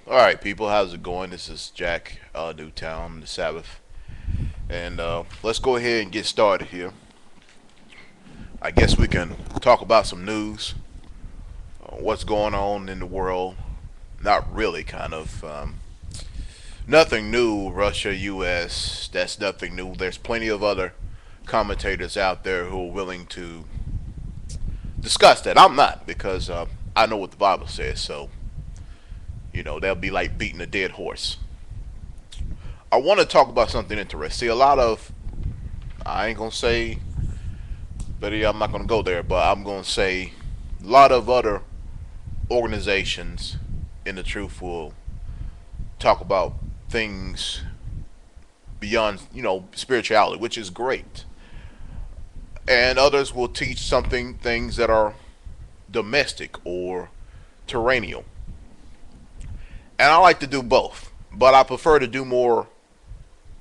All right, people, how's it going? This is Jack, Newtown, the Sabbath, and let's go ahead and get started here. I guess we can talk about some news, what's going on in the world. Not really, kind of. Nothing new. Russia, U.S. That's nothing new. There's plenty of other commentators out there who are willing to discuss that. I'm not because I know what the Bible says. So they'll be like beating a dead horse. I want to talk about something interesting. See, a lot of I ain't gonna say, but yeah, I'm not gonna go there. But I'm gonna say a lot of other organizations in the truth will talk about things beyond spirituality, which is great, and others will teach something things that are domestic or terrestrial. And I like to do both, but I prefer to do more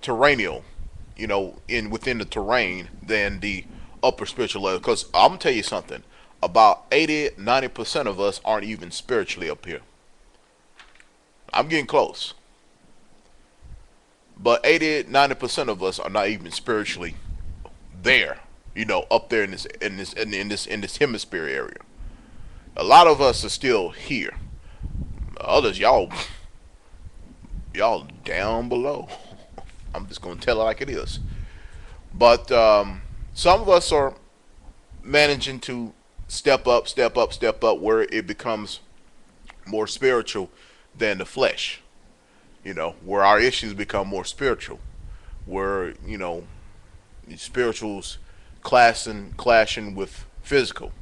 terrestrial, in within the terrain than the upper spiritual level. Because I'm gonna tell you something. About 80-90% of us aren't even spiritually up here. I'm getting close, but 80-90% of us are not even spiritually there. Up there in this hemisphere area. A lot of us are still here. Others, y'all down below. I'm just gonna tell it like it is. But some of us are managing to step up, step up, step up, where it becomes more spiritual than the flesh. Where our issues become more spiritual, where spirituals clashing with physical.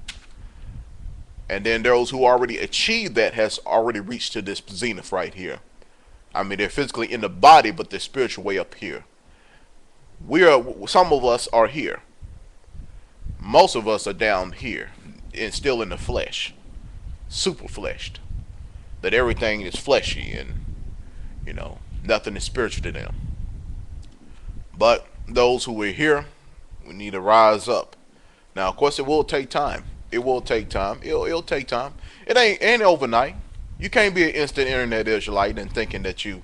And then those who already achieved that has already reached to this zenith right here. I mean, they're physically in the body, but they're spiritual way up here. Some of us are here. Most of us are down here and still in the flesh, super fleshed. That everything is fleshy and nothing is spiritual to them. But those who are here, we need to rise up. Now, of course, it will take time. It will take time. It'll take time. It ain't overnight. You can't be an instant internet Israelite and thinking that you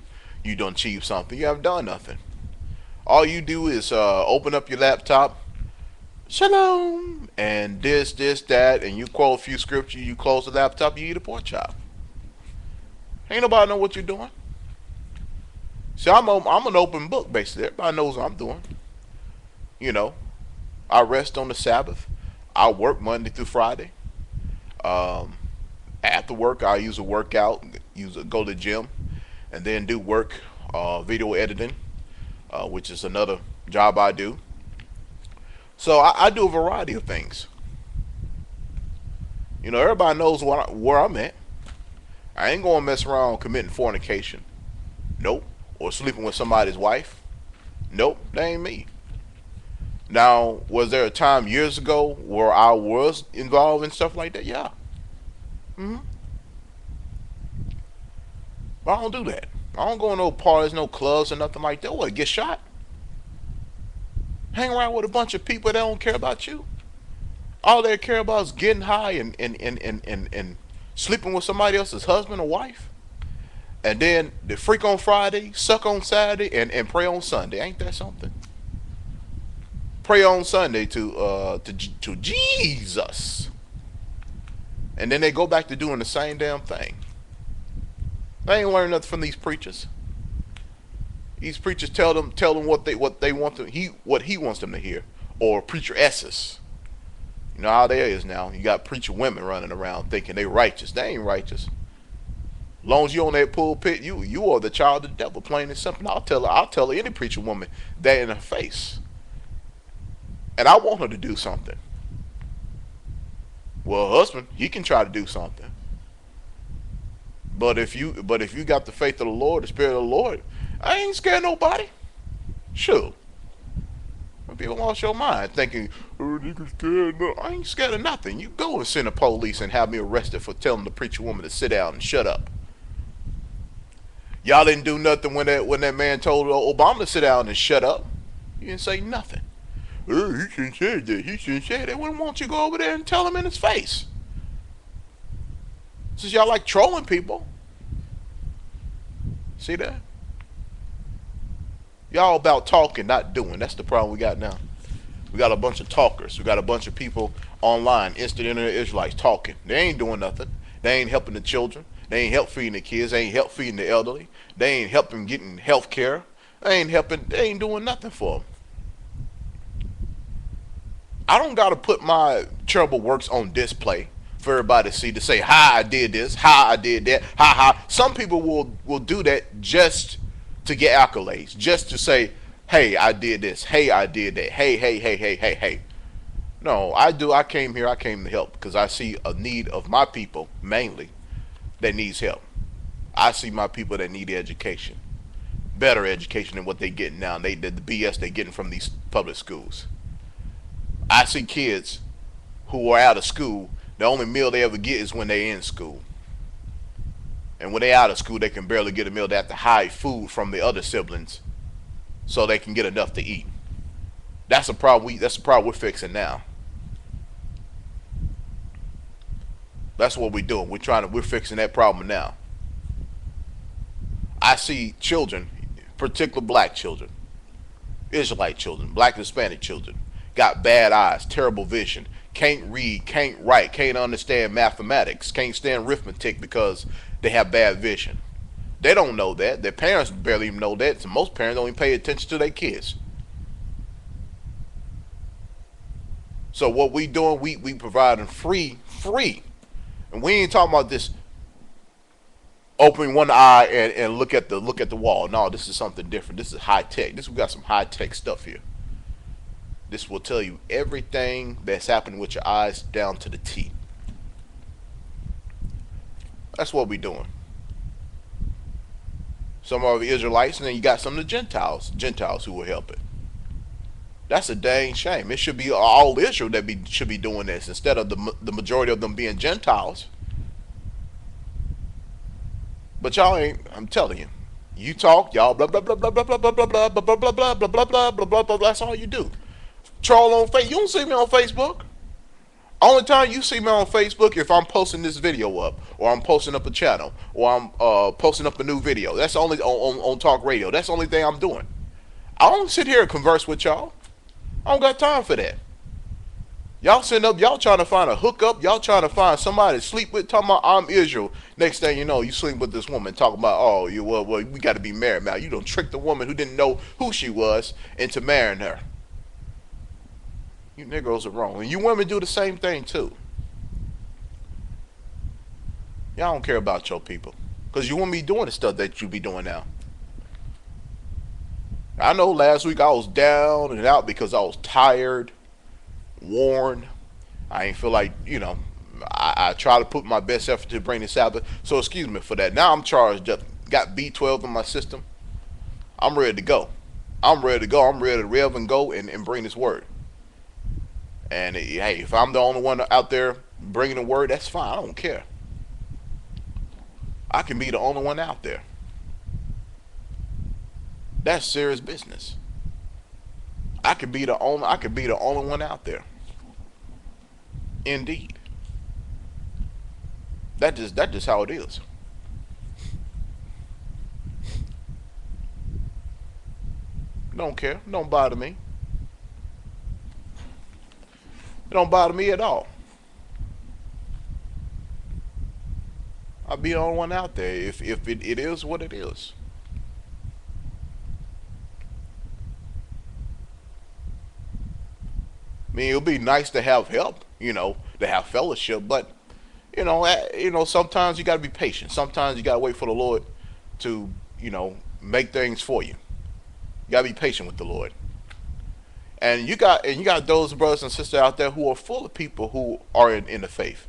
done achieved something. You haven't done nothing. All you do is open up your laptop, shalom, and this, that, and you quote a few scriptures. You close the laptop, you eat a pork chop. Ain't nobody know what you're doing. See, I'm an open book basically. Everybody knows what I'm doing. You know, I rest on the Sabbath. I work Monday through Friday. Um, After work, I use a workout, go to the gym, and then do work, video editing, which is another job I do. So I do a variety of things. Everybody knows where I'm at. I ain't gonna mess around committing fornication. Nope. Or sleeping with somebody's wife. Nope, that ain't me. Now, was there a time years ago where I was involved in stuff like that? Yeah. hmm But I don't do that. I don't go to no parties, no clubs, or nothing like that. What, get shot? Hang around with a bunch of people that don't care about you? All they care about is getting high and sleeping with somebody else's husband or wife? And then the freak on Friday, suck on Saturday, and pray on Sunday. Ain't that something? Pray on Sunday to Jesus, and then they go back to doing the same damn thing. They ain't learning nothing from these preachers. These preachers tell them what they want to what he wants them to hear, or preacher S's. You know how there is now. You got preacher women running around thinking they righteous. They ain't righteous. As long as you on that pulpit, you are the child of the devil, plain and simple. I'll tell any preacher woman that in her face, and I want her to do something. Well, husband, he can try to do something, but if you got the faith of the Lord, the Spirit of the Lord, I ain't scared of nobody. Sure. People lost your mind thinking, oh, nigga scared. No, I ain't scared of nothing. You go and send the police and have me arrested for telling the preacher woman to sit down and shut up. Y'all didn't do nothing when that man told Obama to sit down and shut up. You didn't say nothing. Oh, he shouldn't say that. He shouldn't say that. Why don't you go over there and tell him in his face? Since y'all like trolling people. See that? Y'all about talking, not doing. That's the problem we got now. We got a bunch of talkers. We got a bunch of people online, instant internet Israelites talking. They ain't doing nothing. They ain't helping the children. They ain't help feeding the kids. They ain't help feeding the elderly. They ain't helping getting health care. They ain't helping. They ain't doing nothing for them. I don't got to put my terrible works on display for everybody to see, to say how I did this, how I did that, how. Some people will do that just to get accolades, just to say, hey, I did this, hey, I did that, hey, hey, hey, hey, hey, hey. No, I do. I came here. I came to help because I see a need of my people mainly that needs help. I see my people that need education, better education than what they getting now. They the BS they getting from these public schools. I see kids who are out of school. The only meal they ever get is when they in school. And when they out of school, they can barely get a meal. They have to hide food from the other siblings so they can get enough to eat. That's a problem. That's a problem we're fixing now. That's what we're doing. We're fixing that problem now. I see children, particular black children, Israelite children, black and Hispanic children, got bad eyes, terrible vision, can't read, can't write, can't understand mathematics, can't stand arithmetic because they have bad vision. They don't know that. Their parents barely even know that. So most parents don't even pay attention to their kids. So what we doing, we providing free. And we ain't talking about this opening one eye and look at the wall. No, this is something different. This is high tech. We got some high tech stuff here. This will tell you everything that's happening with your eyes down to the T. That's what we're doing. Some are the Israelites, and then you got some of the Gentiles who will help it. That's a dang shame. It should be all Israel that should be doing this instead of the majority of them being Gentiles. But y'all ain't. I'm telling you, you talk, y'all blah blah blah blah blah blah blah blah blah blah blah blah blah blah blah blah blah blah. That's all you do. Troll on Facebook. You don't see me on Facebook. Only time you see me on Facebook if I'm posting this video up, or I'm posting up a channel, or I'm posting up a new video. That's only on talk radio. That's the only thing I'm doing. I don't sit here and converse with y'all. I don't got time for that. Y'all sitting up, y'all trying to find a hookup, y'all trying to find somebody to sleep with, talking about I'm Israel. Next thing you know, you sleep with this woman, talking about, oh, well, we got to be married now. You done tricked the woman who didn't know who she was into marrying her. You Negroes are wrong. And you women do the same thing too. Y'all don't care about your people. Because you won't be doing the stuff that you be doing now. I know last week I was down and out because I was tired, worn. I ain't feel like, I try to put my best effort to bring this out. So excuse me for that. Now I'm charged up. Got B12 in my system. I'm ready to go. I'm ready to rev and go and bring this word. And hey, if I'm the only one out there bringing the word, that's fine. I don't care. I can be the only one out there. That's serious business. I could be the only one out there. Indeed. That's just how it is. Don't care. Don't bother me. It don't bother me at all. I'll be the only one out there if it is what it is. I mean, it'll be nice to have help, to have fellowship, but sometimes you got to be patient. Sometimes you got to wait for the Lord to, make things for you. You got to be patient with the Lord. And you got those brothers and sisters out there who are full of people who are in the faith.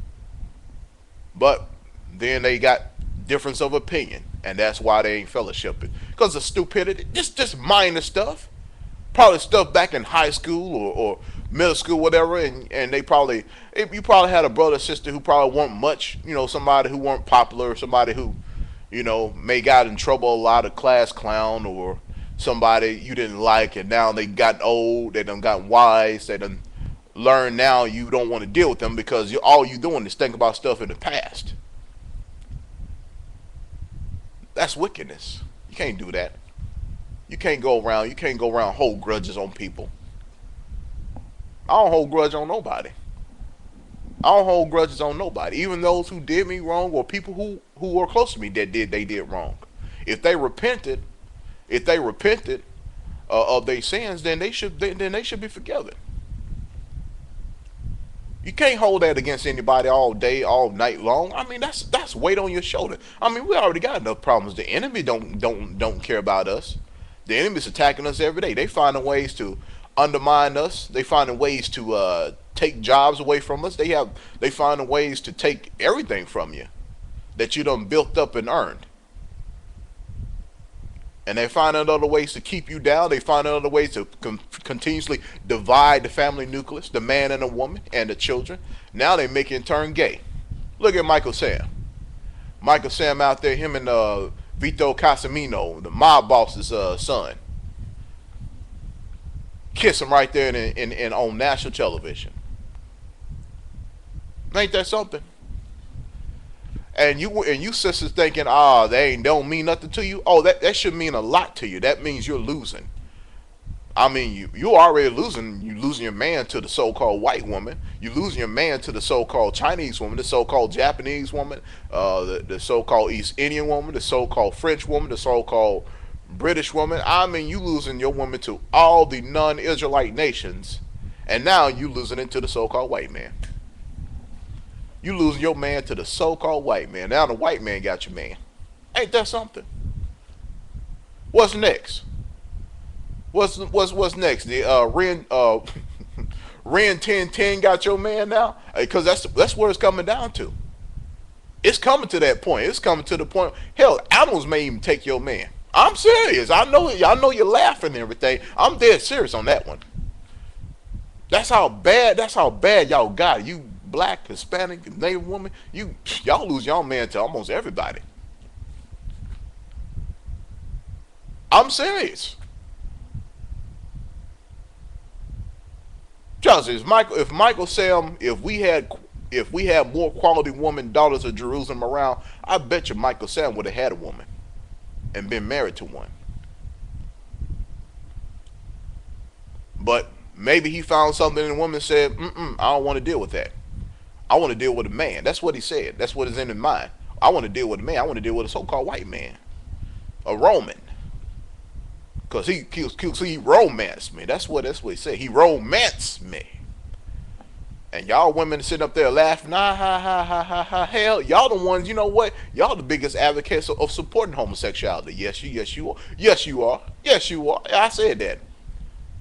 But then they got difference of opinion, and that's why they ain't fellowshipping. Because of stupidity. Just minor stuff. Probably stuff back in high school or middle school, whatever, and you probably had a brother or sister who probably weren't much, somebody who weren't popular, or somebody who, may got in trouble a lot, of class clown, or somebody you didn't like, and now they got old, they done got wise, they done learned now you don't want to deal with them because all you doing is think about stuff in the past. That's wickedness. can't do that. You can't go around hold grudges on people. I don't hold grudge on nobody. I don't hold grudges on nobody, even those who did me wrong or people who were close to me that did wrong. If they repented, if they repented of their sins, then they should be forgiven. You can't hold that against anybody all day, all night long. I mean, that's weight on your shoulder. I mean, we already got enough problems. The enemy don't care about us. The enemy's attacking us every day. They finding ways to undermine us. They finding ways to take jobs away from us. They finding ways to take everything from you that you done built up and earned. And they find other ways to keep you down. They find other ways to continuously divide the family nucleus, the man and the woman and the children. Now they make it turn gay. Look at Michael Sam. Michael Sam out there, him and Vito Casamino, the mob boss's son, kiss him right there in on national television. Ain't that something? And you sisters thinking, they don't mean nothing to you. Oh, that should mean a lot to you. That means you're losing. I mean, you already losing. You losing your man to the so-called white woman. You losing your man to the so-called Chinese woman, the so-called Japanese woman, the so-called East Indian woman, the so-called French woman, the so-called British woman. I mean, you losing your woman to all the non-Israelite nations, and now you losing it to the so-called white man. You losing your man to the so-called white man. Now the white man got your man. Ain't that something? What's next? What's next? The Ren 1010 got your man now? Because that's where it's coming down to. It's coming to that point. It's coming to the point. Hell, animals may even take your man. I'm serious. I know you're laughing and everything. I'm dead serious on that one. That's how bad y'all got it. You black, Hispanic, Native woman, y'all lose y'all man to almost everybody. I'm serious. Trust me, if Michael Sam, if we had more quality woman daughters of Jerusalem around, I bet you Michael Sam would have had a woman and been married to one. But maybe he found something in the woman and said, I don't want to deal with that. I want to deal with a man. That's what he said. That's what is in his mind. I want to deal with a man. I want to deal with a so-called white man, a Roman, because he romanced me. That's what he said. He romanced me. And y'all women sitting up there laughing, ha ha ha ha ha. Hell, y'all the ones. You know what? Y'all the biggest advocates of supporting homosexuality. Yes, you are. Yes, you are. Yes, you are. I said that.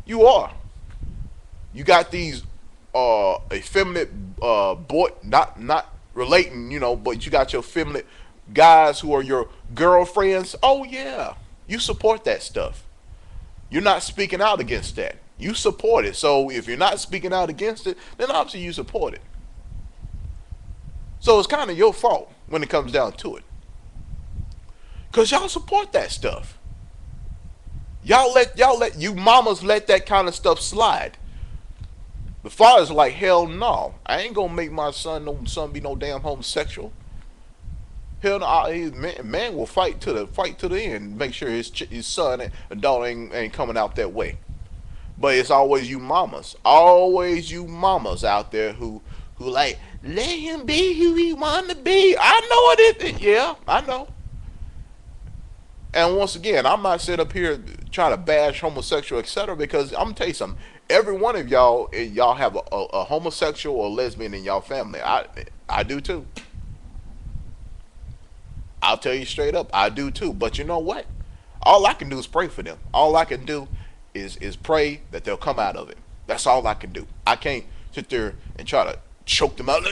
You are. You got these effeminate boy, not relating, but you got your effeminate guys who are your girlfriends. Oh yeah, you support that stuff. You're not speaking out against that. You support it. So if you're not speaking out against it, then obviously you support it. So it's kind of your fault when it comes down to it, cause y'all support that stuff. Y'all let you mamas let that kind of stuff slide. The father's like, hell no, I ain't gonna make my son be no damn homosexual. Hell no, man will fight to the end, make sure his son and daughter ain't coming out that way. But it's always you mamas out there who like, let him be who he want to be. I know it. Yeah, I know. And once again, I'm not sitting up here trying to bash homosexual, etc. Because I'm gonna tell you something. Every one of y'all have a homosexual or lesbian in y'all family. I do too. I'll tell you straight up, I do too. But you know what? All I can do is pray for them. All I can do is pray that they'll come out of it. That's all I can do. I can't sit there and try to choke them out. No,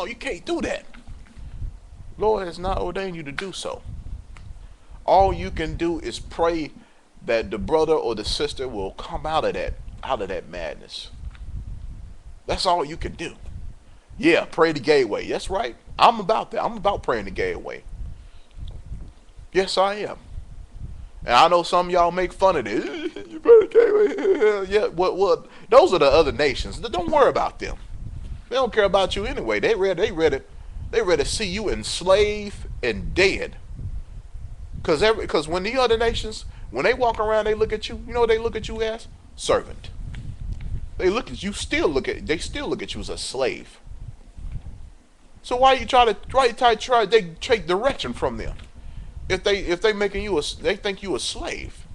you can't do that. Lord has not ordained you to do so. All you can do is pray that the brother or the sister will come out of that madness. That's all you can do. Yeah, pray the gay way. That's right. I'm about that. I'm about praying the gay way. Yes, I am. And I know some of y'all make fun of this. You pray the gay way. Yeah, well, those are the other nations. Don't worry about them. They don't care about you anyway. They ready to see you enslaved and dead. Because when the other nations, when they walk around, they look at you. You know what they look at you as? Servant. They still look at you as a slave. So why you try they take direction from them? If they making you they think you a slave.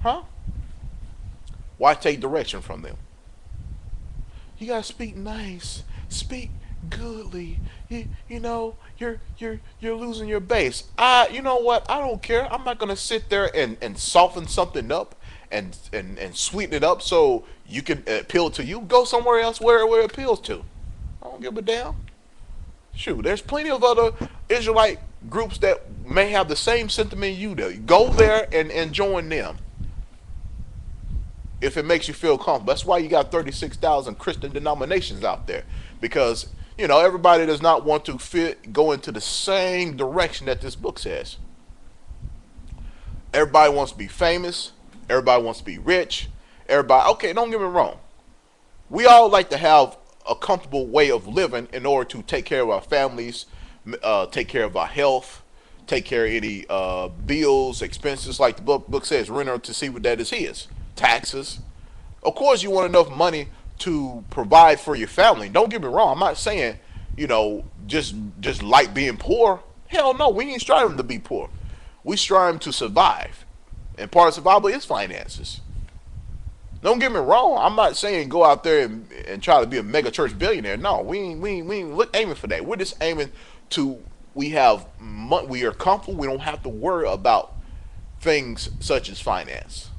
Huh? Why take direction from them? You gotta speak nice. Speak goodly. You know, you're losing your base. You know what? I don't care. I'm not gonna sit there and soften something up and sweeten it up so you can appeal to you. Go somewhere else where it appeals to. I don't give a damn. Shoot, there's plenty of other Israelite groups that may have the same sentiment you do. Go there and join them if it makes you feel comfortable. That's why you got 36,000 Christian denominations out there, because everybody does not want to go into the same direction that this book says. Everybody wants to be famous. Everybody wants to be rich. Everybody, okay, don't get me wrong. We all like to have a comfortable way of living in order to take care of our families, take care of our health, take care of any bills, expenses, like the book says, renter to see what that is his. Taxes. Of course, you want enough money to provide for your family. Don't get me wrong. I'm not saying, just like being poor. Hell no, we ain't striving to be poor. We strive to survive. And part of survival is finances. Don't get me wrong. I'm not saying go out there and try to be a mega church billionaire. No, we ain't aiming for that. We're just aiming to we are comfortable. We don't have to worry about things such as finance,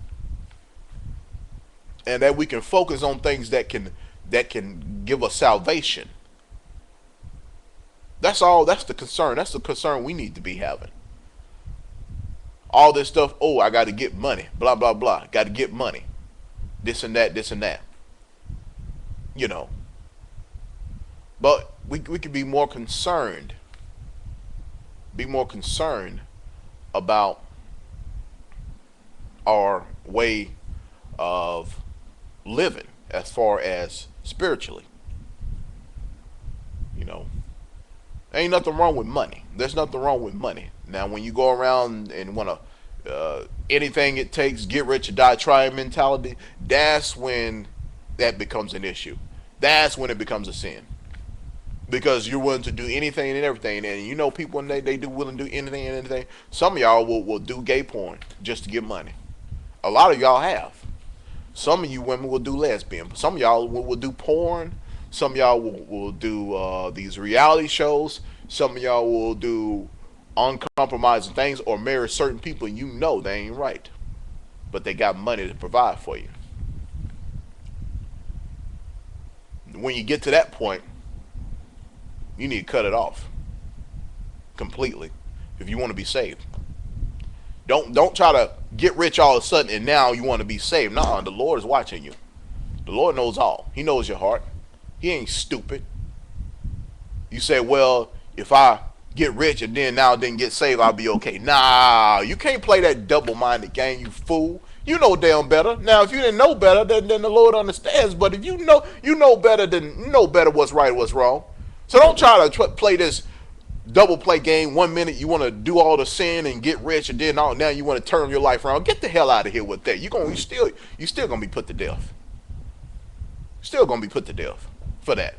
and that we can focus on things that can give us salvation. That's all. That's the concern. That's the concern we need to be having. All this stuff. Oh, I got to get money. Blah blah blah. Got to get money. This and that, this and that. But we could be more concerned. Be more concerned about our way of living as far as spiritually. Ain't nothing wrong with money. There's nothing wrong with money. Now, when you go around and want to anything it takes, get rich or die trying mentality, that's when that becomes an issue. That's when it becomes a sin. Because you're willing to do anything and everything. And people, when they do willing to do anything and anything, some of y'all will do gay porn just to get money. A lot of y'all have. Some of you women will do lesbian. Some of y'all will do porn. Some of y'all will do these reality shows. Some of y'all will do uncompromising things or marry certain people they ain't right. But they got money to provide for you. When you get to that point, you need to cut it off completely if you want to be saved. Don't try to get rich all of a sudden and now you want to be saved. No, the Lord is watching you. The Lord knows all. He knows your heart. He ain't stupid. You say, well, if I get rich and then didn't get saved, I'll be okay. Nah, you can't play that double-minded game, you fool. You know damn better. Now, if you didn't know better, then the Lord understands. But if you know better what's right, what's wrong. So don't try to play this double play game. 1 minute you want to do all the sin and get rich, and then now you want to turn your life around. Get the hell out of here with that. You still gonna be put to death. Still gonna be put to death for that.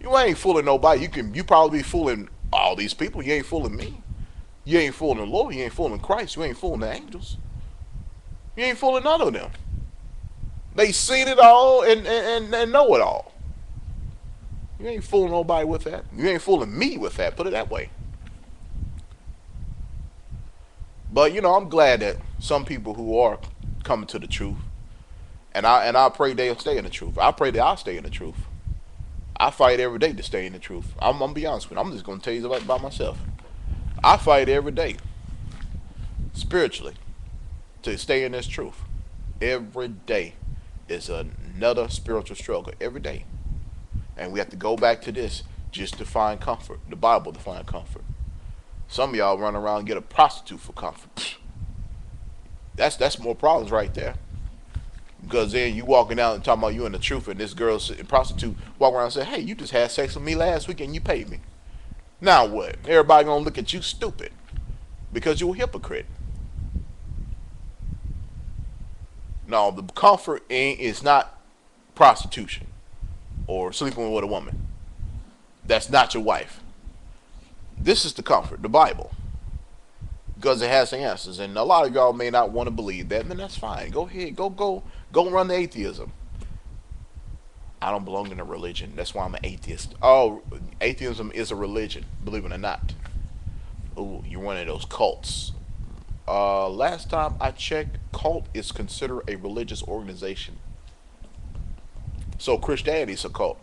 You ain't fooling nobody. You probably be fooling all these people. You ain't fooling me. You ain't fooling the Lord. You ain't fooling Christ. You ain't fooling the angels. You ain't fooling none of them. They seen it all and know it all. You ain't fooling nobody with that. You ain't fooling me with that. Put it that way. But I'm glad that some people who are coming to the truth, and I pray they'll stay in the truth. I pray that I'll stay in the truth. I fight every day to stay in the truth. I'm gonna be honest with you. I'm just gonna tell you about myself. I fight every day, spiritually, to stay in this truth. Every day is another spiritual struggle. Every day. And we have to go back to this just to find comfort. The Bible to find comfort. Some of y'all run around and get a prostitute for comfort. That's more problems right there. Because then you walking out and talking about you in the truth, and this girl, prostitute, walk around and say, hey, you just had sex with me last week and you paid me. Now what? Everybody gonna look at you stupid. because you're a hypocrite. No, the comfort is not prostitution or sleeping with a woman. That's not your wife. This is the comfort, the Bible, because it has the answers. And a lot of y'all may not want to believe that, and that's fine. Go ahead, go run the atheism. I don't belong in a religion. That's why I'm an atheist. Oh, atheism is a religion, believe it or not. Oh, you're one of those cults. Last time I checked, cult is considered a religious organization. So Christianity is a cult.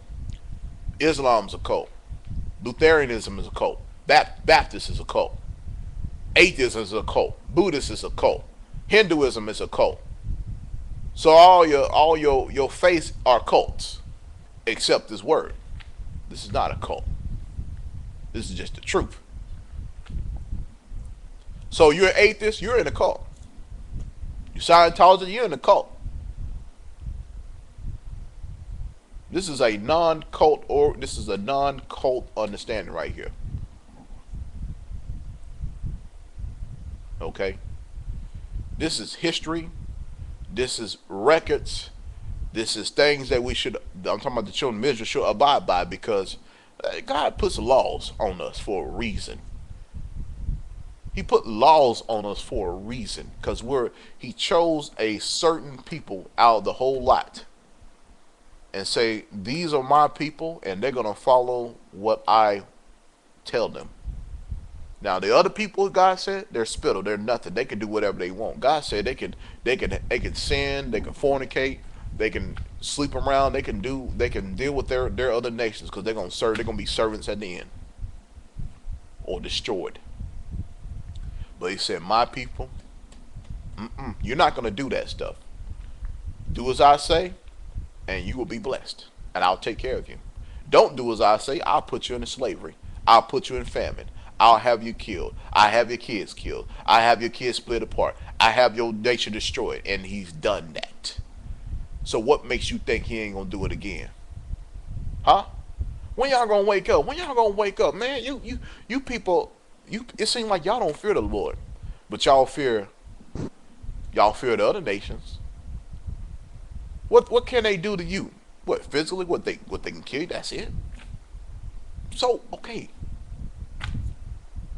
Islam's a cult. Lutheranism is a cult. Baptist is a cult. Atheism is a cult. Buddhist is a cult. Hinduism is a cult. So all your faiths are cults, except this word. This is not a cult. This is just the truth. So you're an atheist, you're in a cult. You Scientology, you're in a cult. This is a non-cult, or this is a non-cult understanding right here. Okay? This is history. This is records. This is things that we should, I'm talking about the children of Israel, should abide by, because God puts laws on us for a reason. He put laws on us for a reason, because he chose a certain people out of the whole lot and say, these are my people and they're going to follow what I tell them. Now the other people, God said, they're spittle, they're nothing. They can do whatever they want. God said they can sin, they can fornicate, they can sleep around, they can deal with their other nations, because they're going to be servants at the end, or destroyed. But he said, my people, you're not going to do that stuff. Do as I say, and you will be blessed, and I'll take care of you. Don't do as I say, I'll put you into slavery. I'll put you in famine. I'll have you killed. I have your kids killed. I have your kids split apart. I have your nation destroyed. And he's done that. So what makes you think he ain't going to do it again? Huh? When y'all going to wake up? When y'all going to wake up? Man, you people, it seems like y'all don't fear the Lord. But y'all fear the other nations. What can they do to you? What, physically? What they can kill you? That's it. So, okay.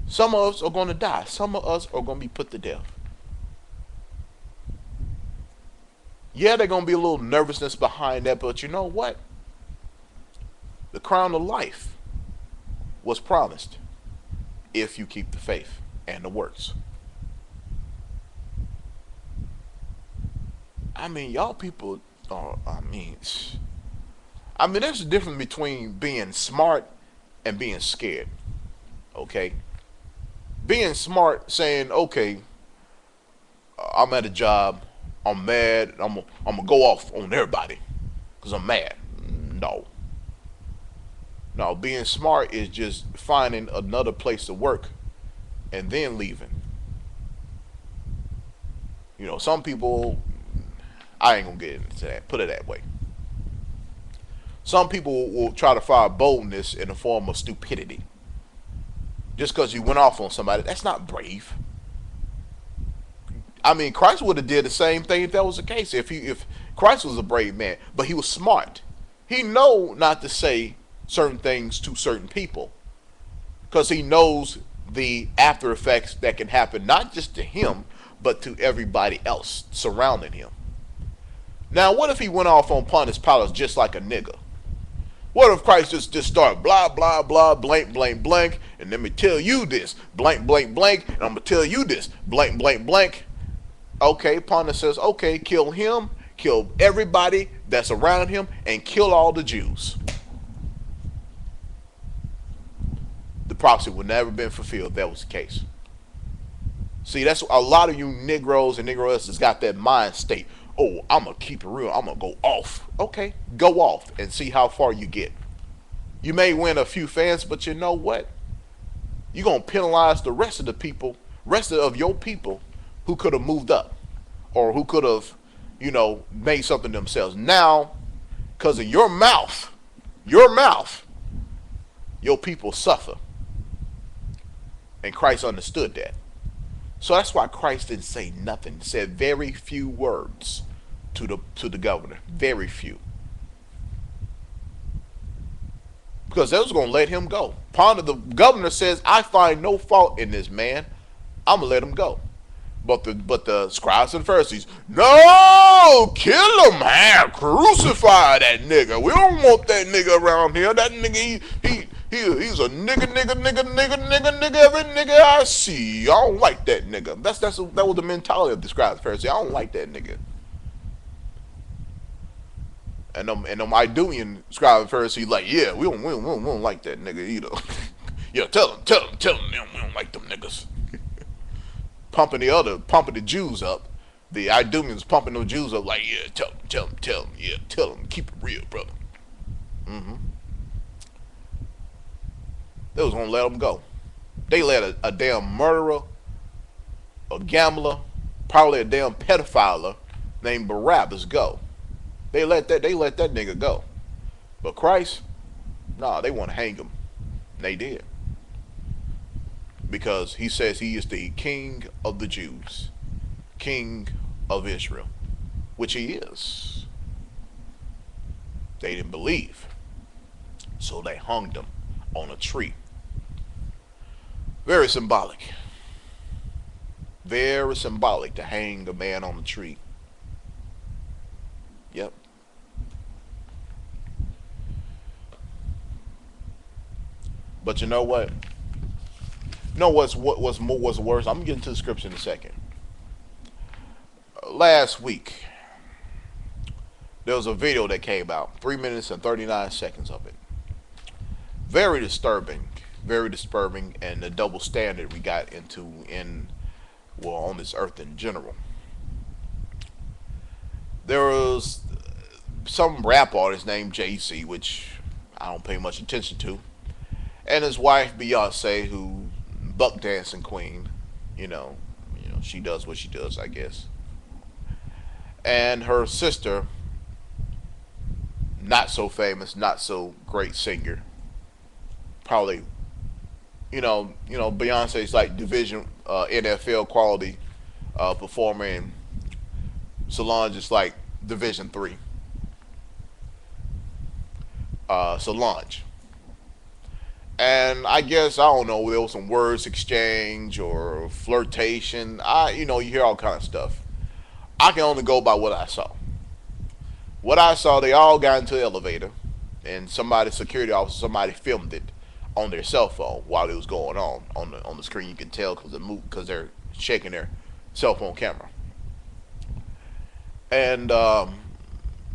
Some of us are going to die. Some of us are going to be put to death. Yeah, there's going to be a little nervousness behind that, but you know what? The crown of life was promised if you keep the faith and the works. I mean, y'all people are, there's a difference between being smart and being scared. Okay? Being smart, saying, okay, I'm at a job, I'm mad, I'm gonna go off on everybody because I'm mad. No, being smart is just finding another place to work and then leaving. You know, some people, I ain't gonna get into that, put it that way. Some people will try to find boldness in the form of stupidity. Just because you went off on somebody, that's not brave. I mean, Christ would have did the same thing if that was the case. If Christ was a brave man, but he was smart. He know not to say certain things to certain people, because he knows the after effects that can happen, not just to him, but to everybody else surrounding him. Now, what if he went off on Pontius Pilate just like a nigga? What if Christ just start blah, blah, blah, blank, blank, blank, and let me tell you this, blank, blank, blank, and I'm going to tell you this, blank, blank, blank. Okay, Pontius says, okay, kill him, kill everybody that's around him, and kill all the Jews. The prophecy would never have been fulfilled if that was the case. See, that's a lot of you Negroes and Negroes that's got that mind state. Oh, I'm going to keep it real. I'm going to go off. Okay, go off and see how far you get. You may win a few fans, but you know what? You're going to penalize the rest of the people, rest of your people who could have moved up or who could have, made something themselves. Now, because of your mouth, your people suffer. And Christ understood that. So that's why Christ didn't say nothing. He said very few words to the governor. Very few. Because they was gonna let him go. Ponder the governor says, I find no fault in this man. I'm gonna let him go. But the scribes and Pharisees, no, kill him, man, crucify that nigga. We don't want that nigga around here. That nigga, he's a nigga, every nigga I see. I don't like that nigga. That was the mentality of the scribes and Pharisees. I don't like that nigga. And them Idumean scribes and Pharisees like, yeah, we don't like that nigga either. Yeah, tell him, we don't like them niggas. Pumping the Jews up. The Idumeans pumping those Jews up like, yeah, tell him, yeah, tell him, keep it real, brother. Mm-hmm. They was gonna let them go. They let a damn murderer, a gambler, probably a damn pedophile named Barabbas go. They let that nigga go. But Christ, nah, they want to hang him. They did. Because he says he is the King of the Jews, King of Israel, which he is. They didn't believe, so they hung him on a tree. Very symbolic. Very symbolic to hang a man on a tree. Yep. But you know what? You know what's worse? I'm gonna get into the scripture in a second. Last week, there was a video that came out, 3 minutes and 39 seconds of it. Very disturbing, and the double standard we got into on this earth in general. There was some rap artist named Jay-Z, which I don't pay much attention to, and his wife Beyonce, who buck dancing queen, she does what she does, I guess. And her sister, not so famous, not so great singer, probably, Beyonce's like division NFL quality performer, and Solange is like Division 3. Solange. And I guess, I don't know, there was some words exchange or flirtation. You hear all kind of stuff. I can only go by what I saw. What I saw, they all got into the elevator, and security officer, somebody filmed it on their cell phone while it was going on the screen. You can tell because they're shaking their cell phone camera. And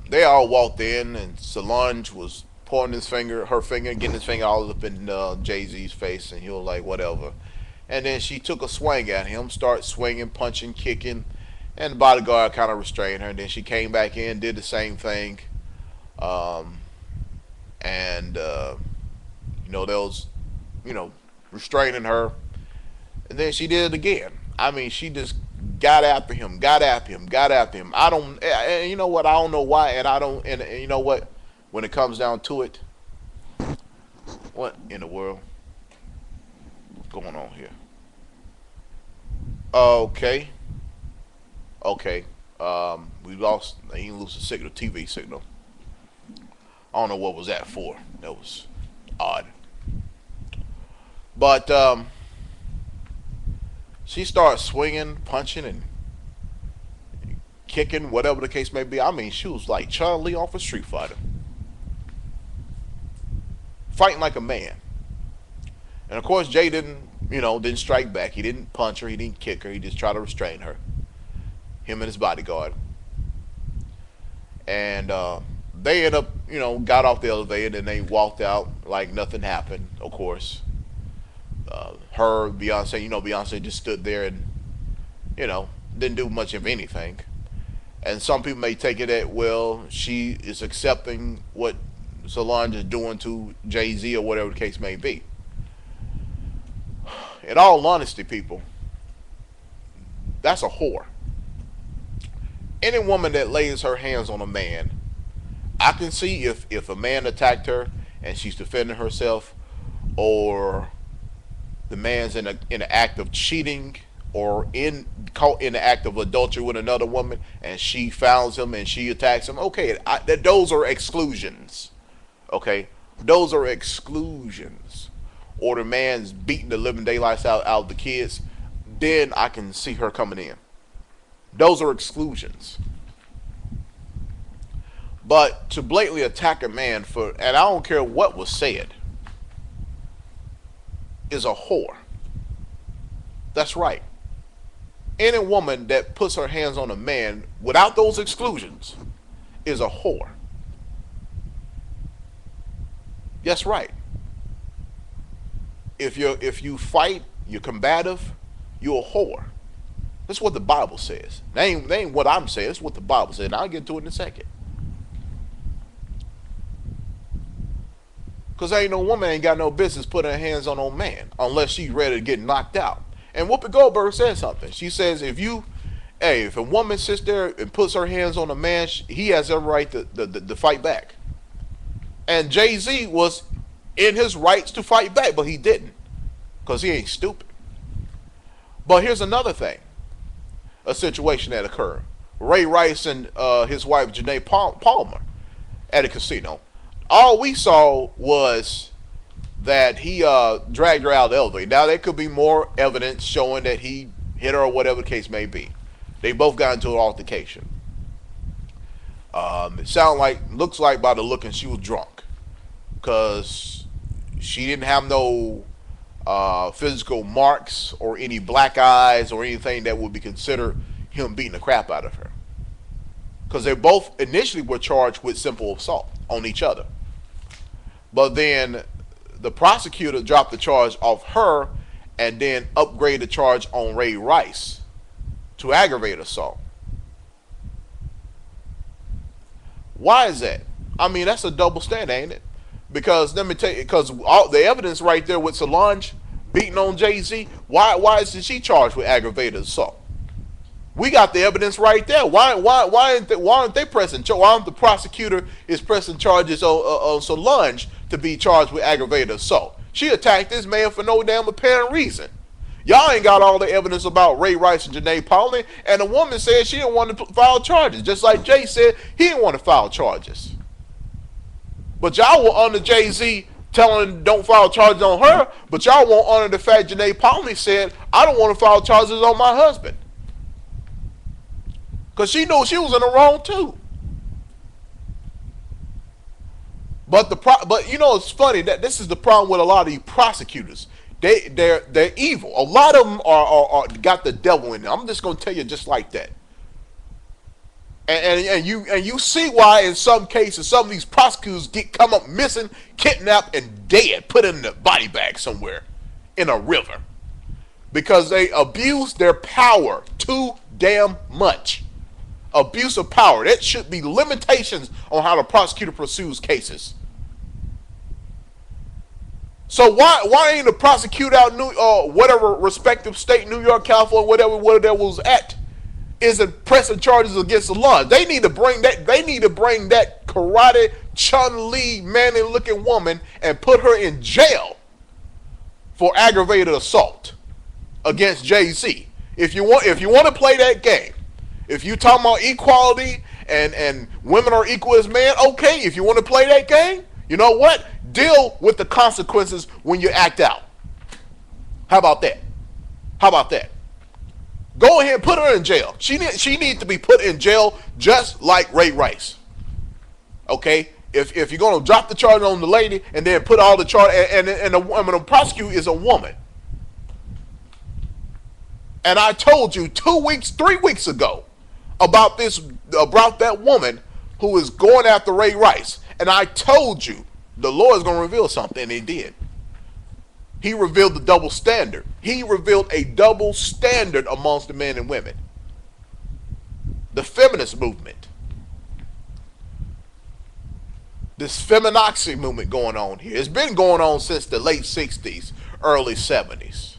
they all walked in, and Solange was pointing her finger, getting his finger all up in Jay-Z's face, and he was like, whatever. And then she took a swing at him, started swinging, punching, kicking, and the bodyguard kind of restrained her. And then she came back in, did the same thing, and there was, restraining her. And then she did it again. I mean, she just got after him. I don't, and you know what? I don't know why, and you know what? When it comes down to it, what in the world? What's going on here? Okay. We lost. They didn't lose the signal, TV signal. I don't know what was that for. That was odd. But she started swinging, punching, and kicking, whatever the case may be. I mean, she was like Chun-Li off a Street Fighter. Fighting like a man. And of course, Jay didn't strike back. He didn't punch her. He didn't kick her. He just tried to restrain her. Him and his bodyguard. And they end up, got off the elevator, and they walked out like nothing happened, of course. Beyonce, Beyonce just stood there and, didn't do much of anything. And some people may take it that, well, she is accepting what Solange is doing to Jay-Z or whatever the case may be. In all honesty, people, that's a whore. Any woman that lays her hands on a man, I can see if a man attacked her and she's defending herself, or the man's in an act of cheating or in caught in the act of adultery with another woman, and she founds him and she attacks him. Okay, those are exclusions. Okay, those are exclusions. Or the man's beating the living daylights out of the kids, then I can see her coming in. Those are exclusions. But to blatantly attack a man for, and I don't care what was said, is a whore. That's right. Any woman that puts her hands on a man without those exclusions is a whore. That's right. If you fight, you're combative, you're a whore. That's what the Bible says. That ain't what I'm saying. That's what the Bible says. And I'll get to it in a second. Because ain't no woman ain't got no business putting her hands on no man unless she's ready to get knocked out. And Whoopi Goldberg said something. She says if a woman sits there and puts her hands on a man, he has every right to fight back. And Jay-Z was in his rights to fight back, but he didn't. Because he ain't stupid. But here's another thing. A situation that occurred. Ray Rice and his wife Janae Palmer at a casino. All we saw was that he dragged her out of the elevator. Now there could be more evidence showing that he hit her or whatever the case may be. They both got into an altercation. It looks like by the looking she was drunk, because she didn't have no physical marks or any black eyes or anything that would be considered him beating the crap out of her. Because they both initially were charged with simple assault on each other. But then the prosecutor dropped the charge off her and then upgraded the charge on Ray Rice to aggravated assault. Why is that? I mean, that's a double standard, ain't it? Because let me tell you, because all the evidence right there with Solange beating on Jay-Z, why isn't she charged with aggravated assault? We got the evidence right there. Why aren't they pressing? Why aren't the prosecutor is pressing charges on Solange to be charged with aggravated assault? She attacked this man for no damn apparent reason. Y'all ain't got all the evidence about Ray Rice and Janae Paulin, and the woman said she didn't want to file charges, just like Jay said he didn't want to file charges. But y'all will honor Jay-Z telling him don't file charges on her, but y'all won't honor the fact Janae Paulin said I don't want to file charges on my husband. Because she knew she was in the wrong too. But you know, it's funny that this is the problem with a lot of these prosecutors. They're evil. A lot of them are got the devil in them. I'm just gonna tell you just like that. And you see why in some cases some of these prosecutors come up missing, kidnapped, and dead, put in the body bag somewhere in a river, because they abuse their power too damn much. Abuse of power. That should be limitations on how the prosecutor pursues cases. So why ain't the prosecutor out whatever respective state, New York, California, whatever was at, isn't pressing charges against the law? They need to bring that. They need to bring that karate Chun-Li manly looking woman and put her in jail for aggravated assault against Jay-Z. If you want to play that game. If you talking about equality and women are equal as men, okay. If you want to play that game, you know what? Deal with the consequences when you act out. How about that? How about that? Go ahead and put her in jail. She needs to be put in jail just like Ray Rice. Okay? If you're going to drop the charge on the lady and then put all the charge, and the prosecutor is a woman. And I told you 3 weeks ago about that woman who is going after Ray Rice. And I told you the Lord is going to reveal something, and he did. He revealed the double standard. He revealed a double standard amongst the men and women. The feminist movement. This feminazi movement going on here. It's been going on since the late 60s, early 70s.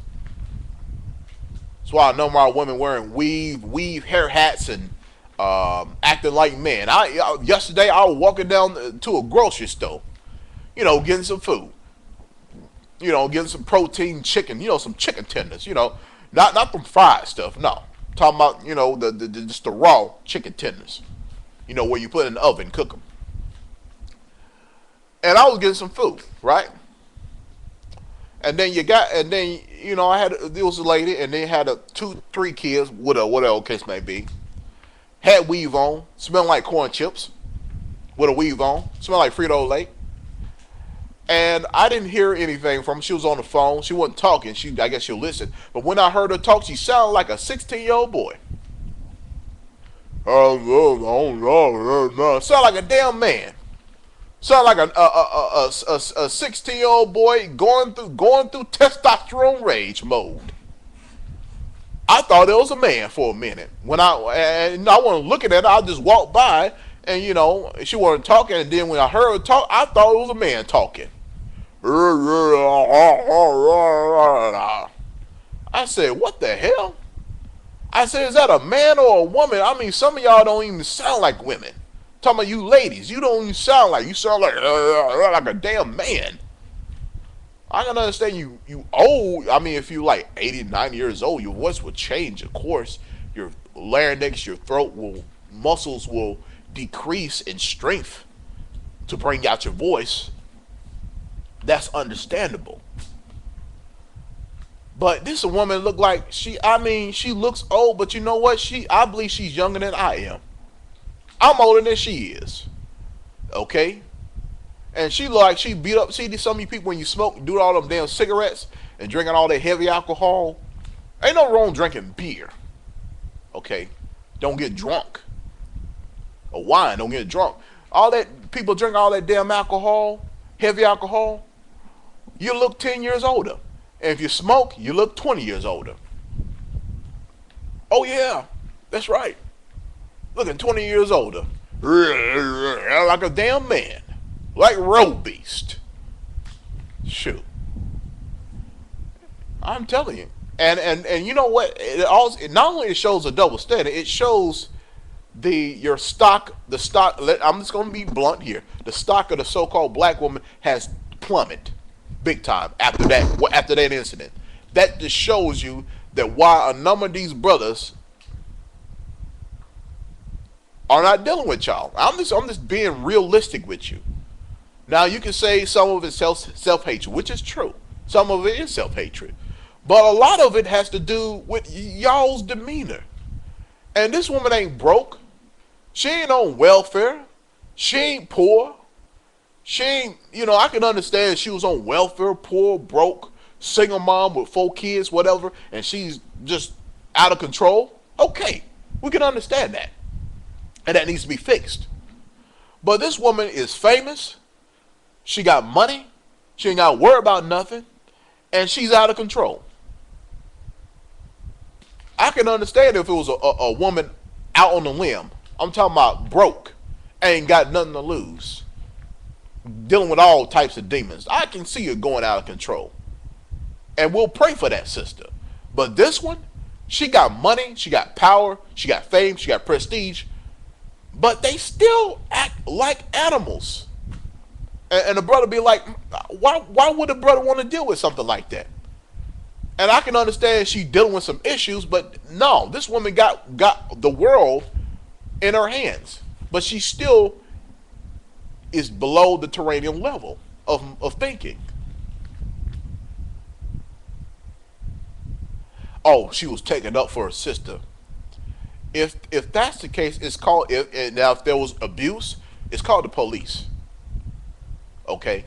That's why I know my women wearing weave hair hats and acting like men. Yesterday I was walking down to a grocery store, getting some food, getting some protein chicken, some chicken tenders, Now Not from fried stuff. No, I'm talking about the just the raw chicken tenders. Where you put in the oven, cook them. And I was getting some food, right? And then I had there was a lady, and they had 2, 3 kids, whatever case may be. Had weave on, smelled like corn chips, with a weave on, smelled like Frito Lay. And I didn't hear anything from her. She was on the phone. She wasn't talking. I guess she'll listen. But when I heard her talk, she sounded like a 16-year-old boy. Sound like a damn man. Sound like a 16-year-old boy going through testosterone rage mode. I thought it was a man for a minute. When I wasn't looking at her, I just walked by, and she wasn't talking. And then when I heard her talk, I thought it was a man talking. I said, "What the hell?" I said, "Is that a man or a woman?" I mean, some of y'all don't even sound like women. I'm talking about you ladies, you don't even sound like a damn man. I can understand you old. I mean, if you like 80, 90 years old, your voice will change, of course. Your larynx, your muscles will decrease in strength to bring out your voice. That's understandable. But this a woman look like she looks old, but you know what? I believe she's younger than I am. I'm older than she is. Okay? And she look like she beat up. See, some of you people when you smoke, do all them damn cigarettes and drinking all that heavy alcohol. Ain't no wrong drinking beer. Okay? Don't get drunk. Or wine, don't get drunk. All that people drink all that damn alcohol, heavy alcohol, you look 10 years older. And if you smoke, you look 20 years older. Oh yeah, that's right. Looking 20 years older. Like a damn man. Like road beast. Shoot. I'm telling you. And you know what? It not only it shows a double standard, it shows the stock. I'm just gonna be blunt here. The stock of the so-called black woman has plummeted big time after that incident. That just shows you that why a number of these brothers are not dealing with y'all. I'm just being realistic with you. Now you can say some of it's self-hatred, which is true. Some of it is self-hatred. But a lot of it has to do with y'all's demeanor. And this woman ain't broke. She ain't on welfare. She ain't poor. She ain't, I can understand she was on welfare, poor, broke, single mom with 4 kids, whatever, and she's just out of control. Okay, we can understand that. And that needs to be fixed. But this woman is famous. She got money. She ain't got to worry about nothing. And she's out of control. I can understand if it was a woman out on the limb. I'm talking about broke. Ain't got nothing to lose. Dealing with all types of demons. I can see her going out of control. And we'll pray for that sister. But this one, she got money, she got power, she got fame, she got prestige. But they still act like animals. And the brother be like, why would a brother want to deal with something like that? And I can understand she dealing with some issues, but no, this woman got the world in her hands. But she still is below the terrenium level of thinking. Oh, she was taken up for her sister. If that's the case, it's called. Now, if there was abuse, it's called the police. Okay.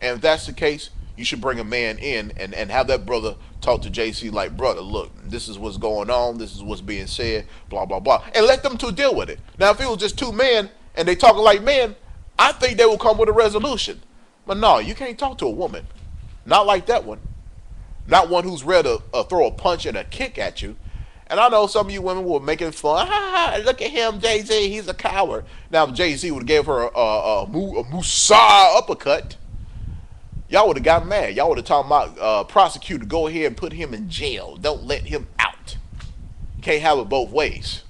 And if that's the case, you should bring a man in and have that brother talk to JC like, brother, look, this is what's going on. This is what's being said. Blah blah blah, and let them two deal with it. Now, if it was just 2 men and they talking like men, I think they will come with a resolution. But no, you can't talk to a woman. Not like that one. Not one who's ready to throw a punch and a kick at you. And I know some of you women were making fun. Look at him, Jay-Z, he's a coward. Now, if Jay-Z would have gave her a Musa uppercut, y'all would have gotten mad. Y'all would have talked about prosecutor, go ahead and put him in jail. Don't let him out. You can't have it both ways.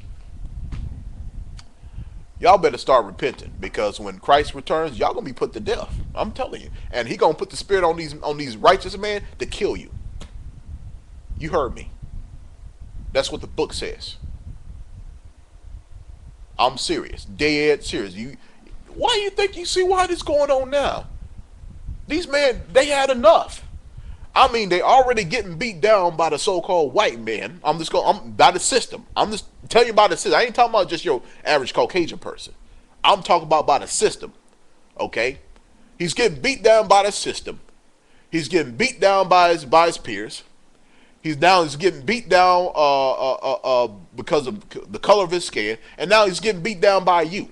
Y'all better start repenting, because when Christ returns, y'all gonna be put to death. I'm telling you. And he gonna put the spirit on these righteous men to kill you. You heard me. That's what the book says. I'm serious, dead serious. Why do you think you see why this going on now? These men, they had enough. I mean, they already getting beat down by the so-called white man. I'm by the system. I'm just telling you about the system. I ain't talking about just your average Caucasian person. I'm talking about by the system. Okay, he's getting beat down by the system. He's getting beat down by his peers. He's getting beat down because of the color of his skin, and now he's getting beat down by you.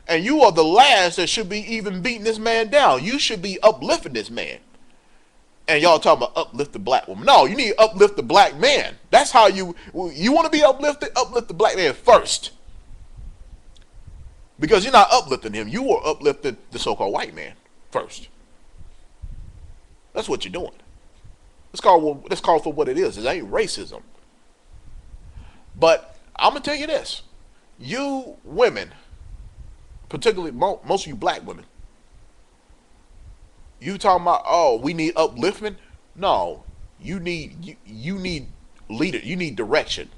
And you are the last that should be even beating this man down. You should be uplifting this man. And y'all talking about uplift the black woman. No, you need to uplift the black man. That's how you want to be uplifted. Uplift the black man first, because you're not uplifting him. You are uplifting the so-called white man first. That's what you're doing. Let's call for what it is. It ain't racism. But I'm gonna tell you this: you women, particularly most of you black women, you talking about, oh, we need upliftment? No, you need leader. You need direction,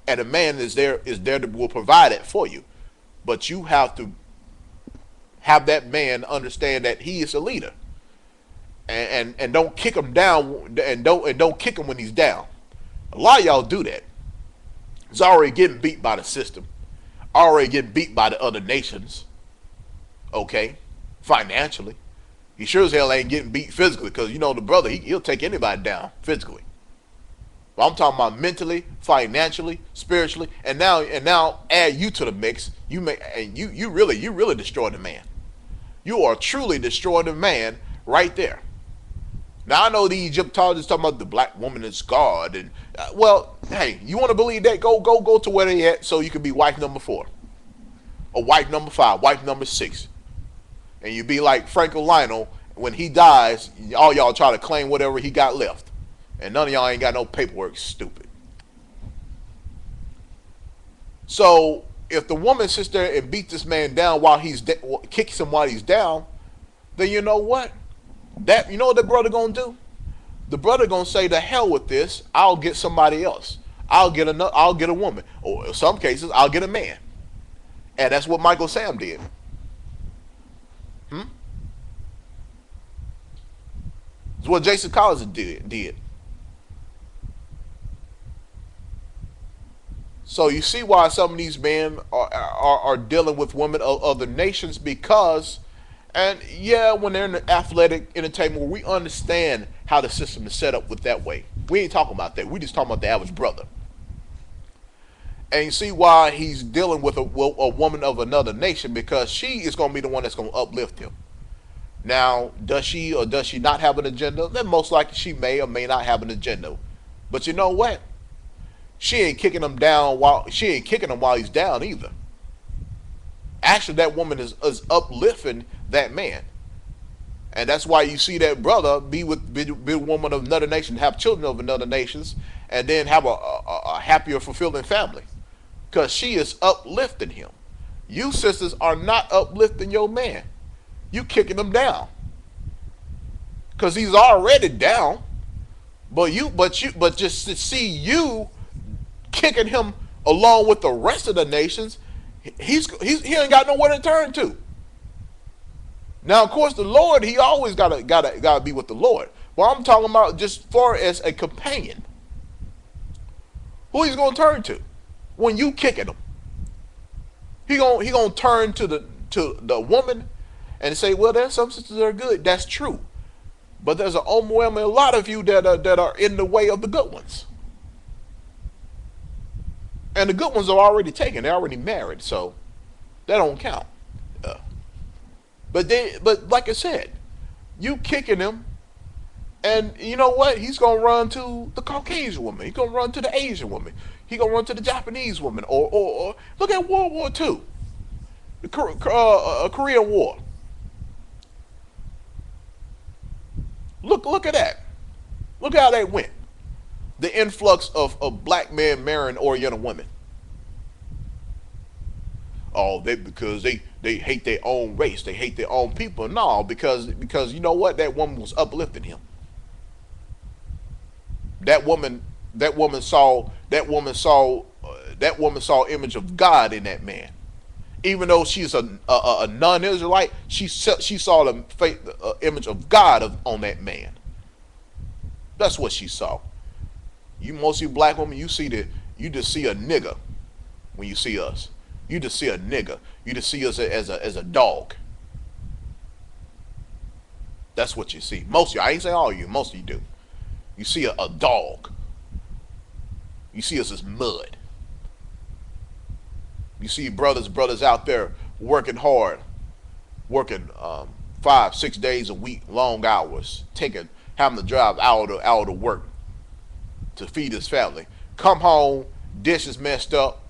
and a man is there to will provide it for you. But you have to have that man understand that he is a leader. And don't kick him down, and don't kick him when he's down. A lot of y'all do that. He's already getting beat by the system, already getting beat by the other nations. Okay, financially, he sure as hell ain't getting beat physically, because you know the brother, he'll take anybody down physically. But I'm talking about mentally, financially, spiritually, and now add you to the mix. You really destroyed the man. You are truly destroying the man right there. Now I know the Egyptologists talking about the black woman is God, and well, hey, you want to believe that? Go to where they at, so you can be wife number 4, or wife number 5, wife number 6, and you be like Franco Lionel when he dies. All y'all try to claim whatever he got left, and none of y'all ain't got no paperwork. Stupid. So if the woman sits there and beats this man down while kicks him while he's down, then you know what? You know what the brother gonna do? The brother gonna say, "To hell with this! I'll get somebody else. I'll get a woman, or in some cases, I'll get a man." And that's what Michael Sam did. It's what Jason Collins did. So you see why some of these men are dealing with women of other nations, because. And yeah, when they're in the athletic entertainment, we understand how the system is set up with that way. We ain't talking about that. We just talking about the average brother. And you see why he's dealing with a woman of another nation, because she is going to be the one that's going to uplift him. Now, does she or does she not have an agenda? Then most likely she may or may not have an agenda. But you know what? She ain't kicking him while he's down either. Actually, that woman is uplifting that man, and that's why you see that brother be a woman of another nation, have children of another nations, and then have a happier, fulfilling family, because she is uplifting him. You sisters are not uplifting your man. You kicking him down, because he's already down. But just to see you kicking him along with the rest of the nations. He ain't got nowhere to turn to. Now, of course, the Lord, he always gotta be with the Lord. Well, I'm talking about just far as a companion. Who he's gonna turn to when you kicking him? He gonna turn to the woman and say, well, there's some sisters that are good. That's true, but there's an overwhelming lot of you that are in the way of the good ones. And the good ones are already taken. They're already married, so that don't count. But like I said, you kicking him, and you know what? He's gonna run to the Caucasian woman. He's gonna run to the Asian woman. He's gonna run to the Japanese woman. Or look at World War II, the Korean War. Look at that. Look how that went. The influx of black men marrying Oriental women. Oh, because they hate their own race, they hate their own people. No, because you know what? That woman was uplifting him. That woman, that woman saw image of God in that man. Even though she's a non-Israelite, she saw the image of God on that man. That's what she saw. You mostly black women, you just see a nigga when you see us. You just see a nigga. You just see us as a dog. That's what you see. Most of you, I ain't saying all of you, most of you do. You see a dog. You see us as mud. You see brothers out there working hard, working 5, 6 days a week, long hours, having to drive out of work to feed his family. Come home, dishes messed up,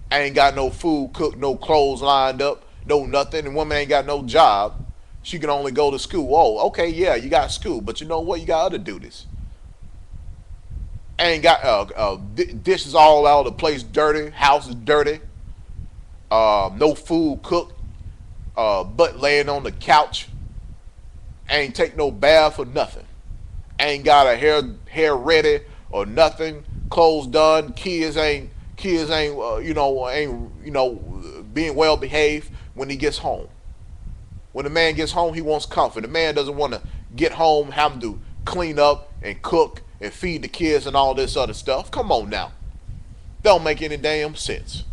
ain't got no food cooked, no clothes lined up, no nothing, and woman ain't got no job. She can only go to school. Oh, okay, yeah, you got school, but you know what? You got other duties. Ain't got dishes all out of the place, dirty. House is dirty. No food cooked. Butt laying on the couch. Ain't take no bath or nothing. Ain't got a hair ready or nothing. Clothes done. Kids ain't being well behaved when he gets home. When the man gets home, he wants comfort. The man doesn't want to get home, have to clean up and cook and feed the kids and all this other stuff. Come on now. Don't make any damn sense.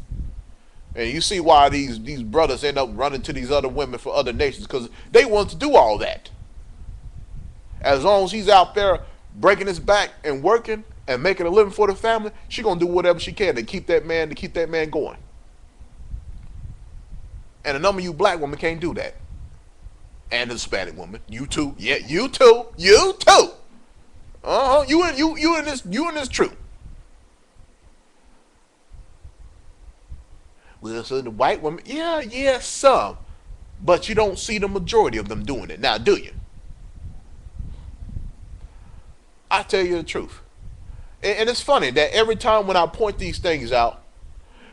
And you see why these brothers end up running to these other women for other nations, because they want to do all that. As long as he's out there breaking his back and working and making a living for the family, she gonna do whatever she can to keep that man going. And a number of you black women can't do that. And the Hispanic woman, you too, yeah, you too. You in this true. Well, so the white women, yeah, some, but you don't see the majority of them doing it. Now, do you? I tell you the truth. And it's funny that every time when I point these things out,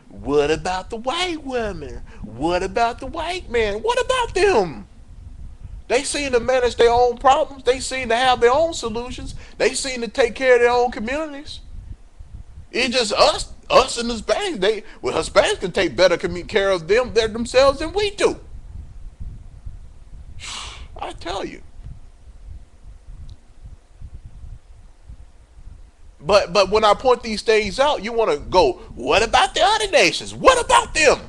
what about the white women? What about the white man? What about them? They seem to manage their own problems. They seem to have their own solutions. They seem to take care of their own communities. It's just us and the Hispanics. Hispanics can take better care of themselves than we do. I tell you. But when I point these things out, you want to go, what about the other nations? What about them?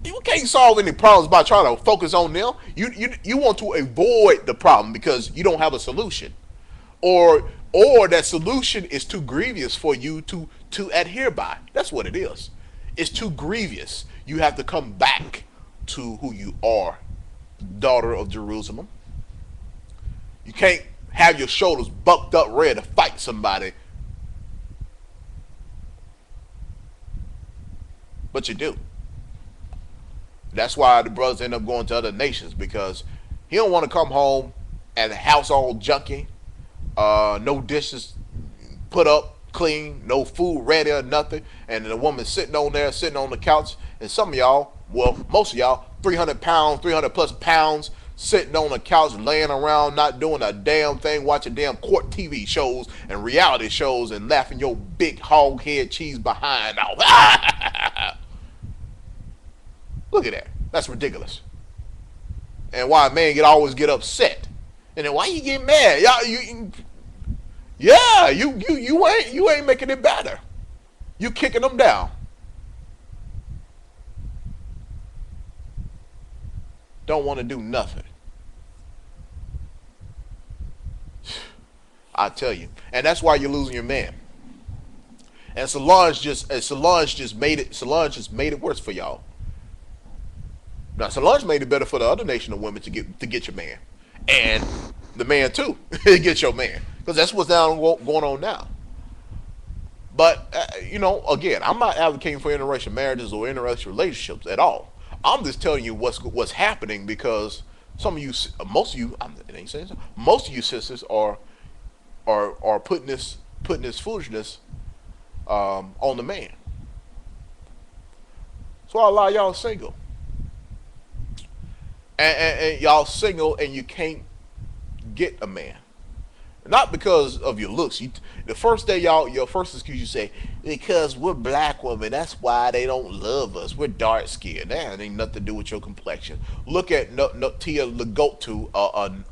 You can't solve any problems by trying to focus on them. You want to avoid the problem because you don't have a solution, or that solution is too grievous for you to adhere by. That's what it is. It's too grievous. You have to come back to who you are, daughter of Jerusalem. You can't have your shoulders bucked up ready to fight somebody, but you do. That's why the brothers end up going to other nations, because he don't want to come home and the house all junky, no dishes put up clean, no food ready or nothing, and the woman sitting on the couch, and some of y'all, well, most of y'all, 300 pounds, 300 plus pounds, sitting on the couch, laying around, not doing a damn thing, watching damn court TV shows and reality shows and laughing your big hog head cheese behind off. Look at that. That's ridiculous. And why a man always get upset. And then why you get mad? You ain't making it better. You kicking them down. Don't want to do nothing. I tell you. And that's why you're losing your man. And Solange just made it worse for y'all. Now, Solange made it better for the other nation of women to get your man, and the man too get your man, because that's what's going on now. But again, I'm not advocating for interracial marriages or interracial relationships at all. I'm just telling you what's happening, because most of you sisters are putting this foolishness on the man. So a lot of y'all single. And y'all single and you can't get a man. not because of your looks. The first day your first excuse you say because we're black women. That's why they don't love us. We're dark skinned. That ain't nothing to do with your complexion. Look at Tia Legotu,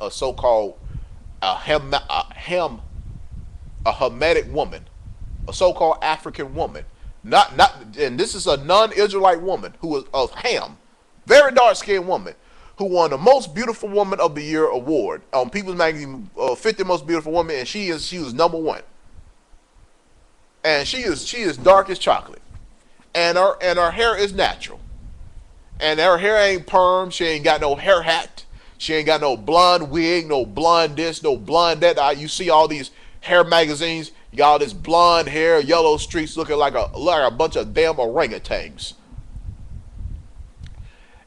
a so-called a Hamitic woman, a so-called African woman. And this is a non-Israelite woman who is of Ham, very dark-skinned woman, who won the Most Beautiful Woman of the Year award on People's Magazine 50 Most Beautiful Women, and she was number one. And she is dark as chocolate, and her hair is natural, and her hair ain't perm. She ain't got no hair hat. She ain't got no blonde wig, no blonde this, no blonde that. You see all these hair magazines, you got all this blonde hair, yellow streaks, looking like a bunch of damn orangutans.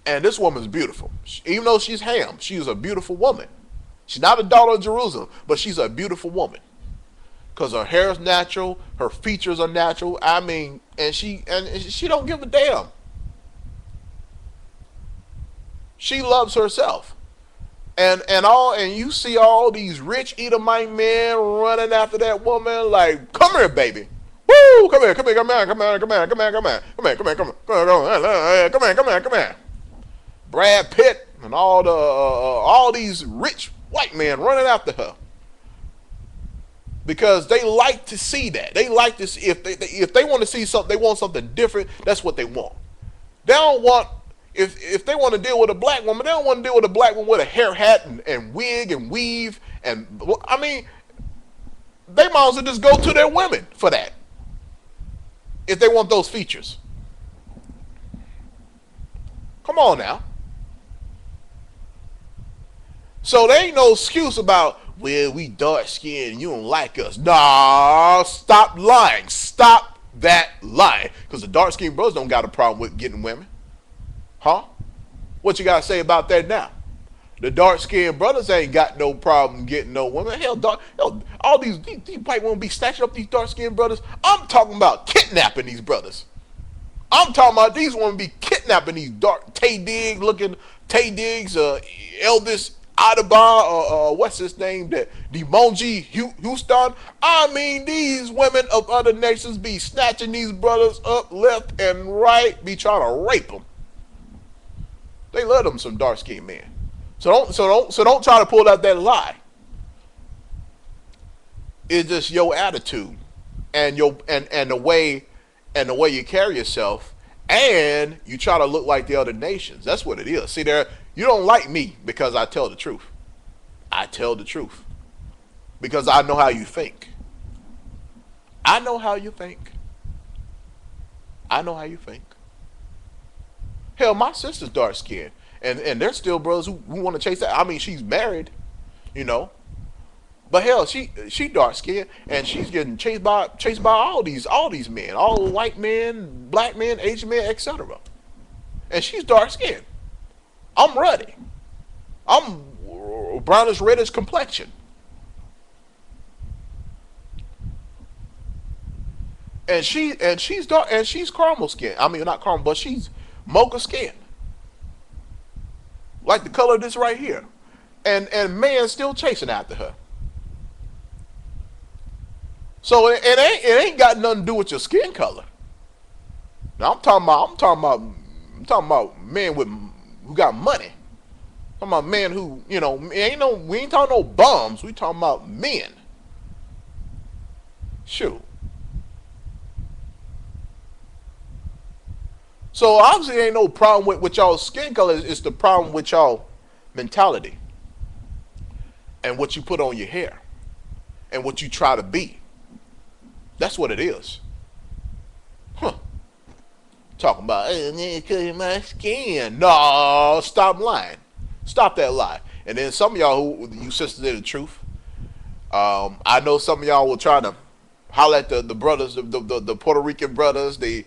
And this woman's beautiful. Even though she's Ham, she's a beautiful woman. She's not a daughter of Jerusalem, but she's a beautiful woman. Because her hair is natural, her features are natural. I mean, and she don't give a damn. She loves herself. And you see all these rich Edomite men running after that woman like, come here, baby. Woo! Come here, come here, come here, come here, come here, come here, come here, come here, come here, come here, come here, come here, come here. Brad Pitt and all these rich white men running after her because they like to see that. They like to see if they want to see something, they want something different. That's what they want. They don't want if they want to deal with a black woman, they don't want to deal with a black woman with a hair hat and wig and weave and I mean, they might as well just go to their women for that if they want those features. Come on now. So there ain't no excuse about, well, we dark skinned and you don't like us. Nah, stop lying. Stop that lying. Because the dark skinned brothers don't got a problem with getting women. Huh? What you got to say about that now? The dark skinned brothers ain't got no problem getting no women. Hell, all these white women be snatching up these dark skinned brothers. I'm talking about kidnapping these brothers. I'm talking about these women be kidnapping these dark Tay Diggs, Eldest Adebar, what's his name? That Demonji Houston. I mean, these women of other nations be snatching these brothers up left and right, be trying to rape them. They love them some dark skinned men. So don't try to pull out that lie. It's just your attitude and the way you carry yourself, and you try to look like the other nations. That's what it is. See there. You don't like me because I tell the truth. I tell the truth. Because I know how you think. I know how you think. I know how you think. Hell, my sister's dark skinned. And there's still brothers who want to chase that. I mean, she's married, you know. But hell, she dark skinned and she's getting chased by all these men, all white men, black men, Asian men, etc. And she's dark skinned. I'm ruddy. I'm brownish reddish complexion. And she's dark and she's caramel skin. I mean not caramel, but she's mocha skin. Like the color of this right here. And man still chasing after her. So it ain't got nothing to do with your skin color. Now I'm talking about men who got money. I'm talking about men who, we ain't talking no bums. We talking about men. Shoot. So obviously ain't no problem with y'all skin color. It's the problem with y'all mentality. And what you put on your hair. And what you try to be. That's what it is. Huh. Talking about, because of my skin. No, stop lying. Stop that lie. And then some of y'all you sisters in the truth. I know some of y'all will try to holler at the brothers, the Puerto Rican brothers. I'm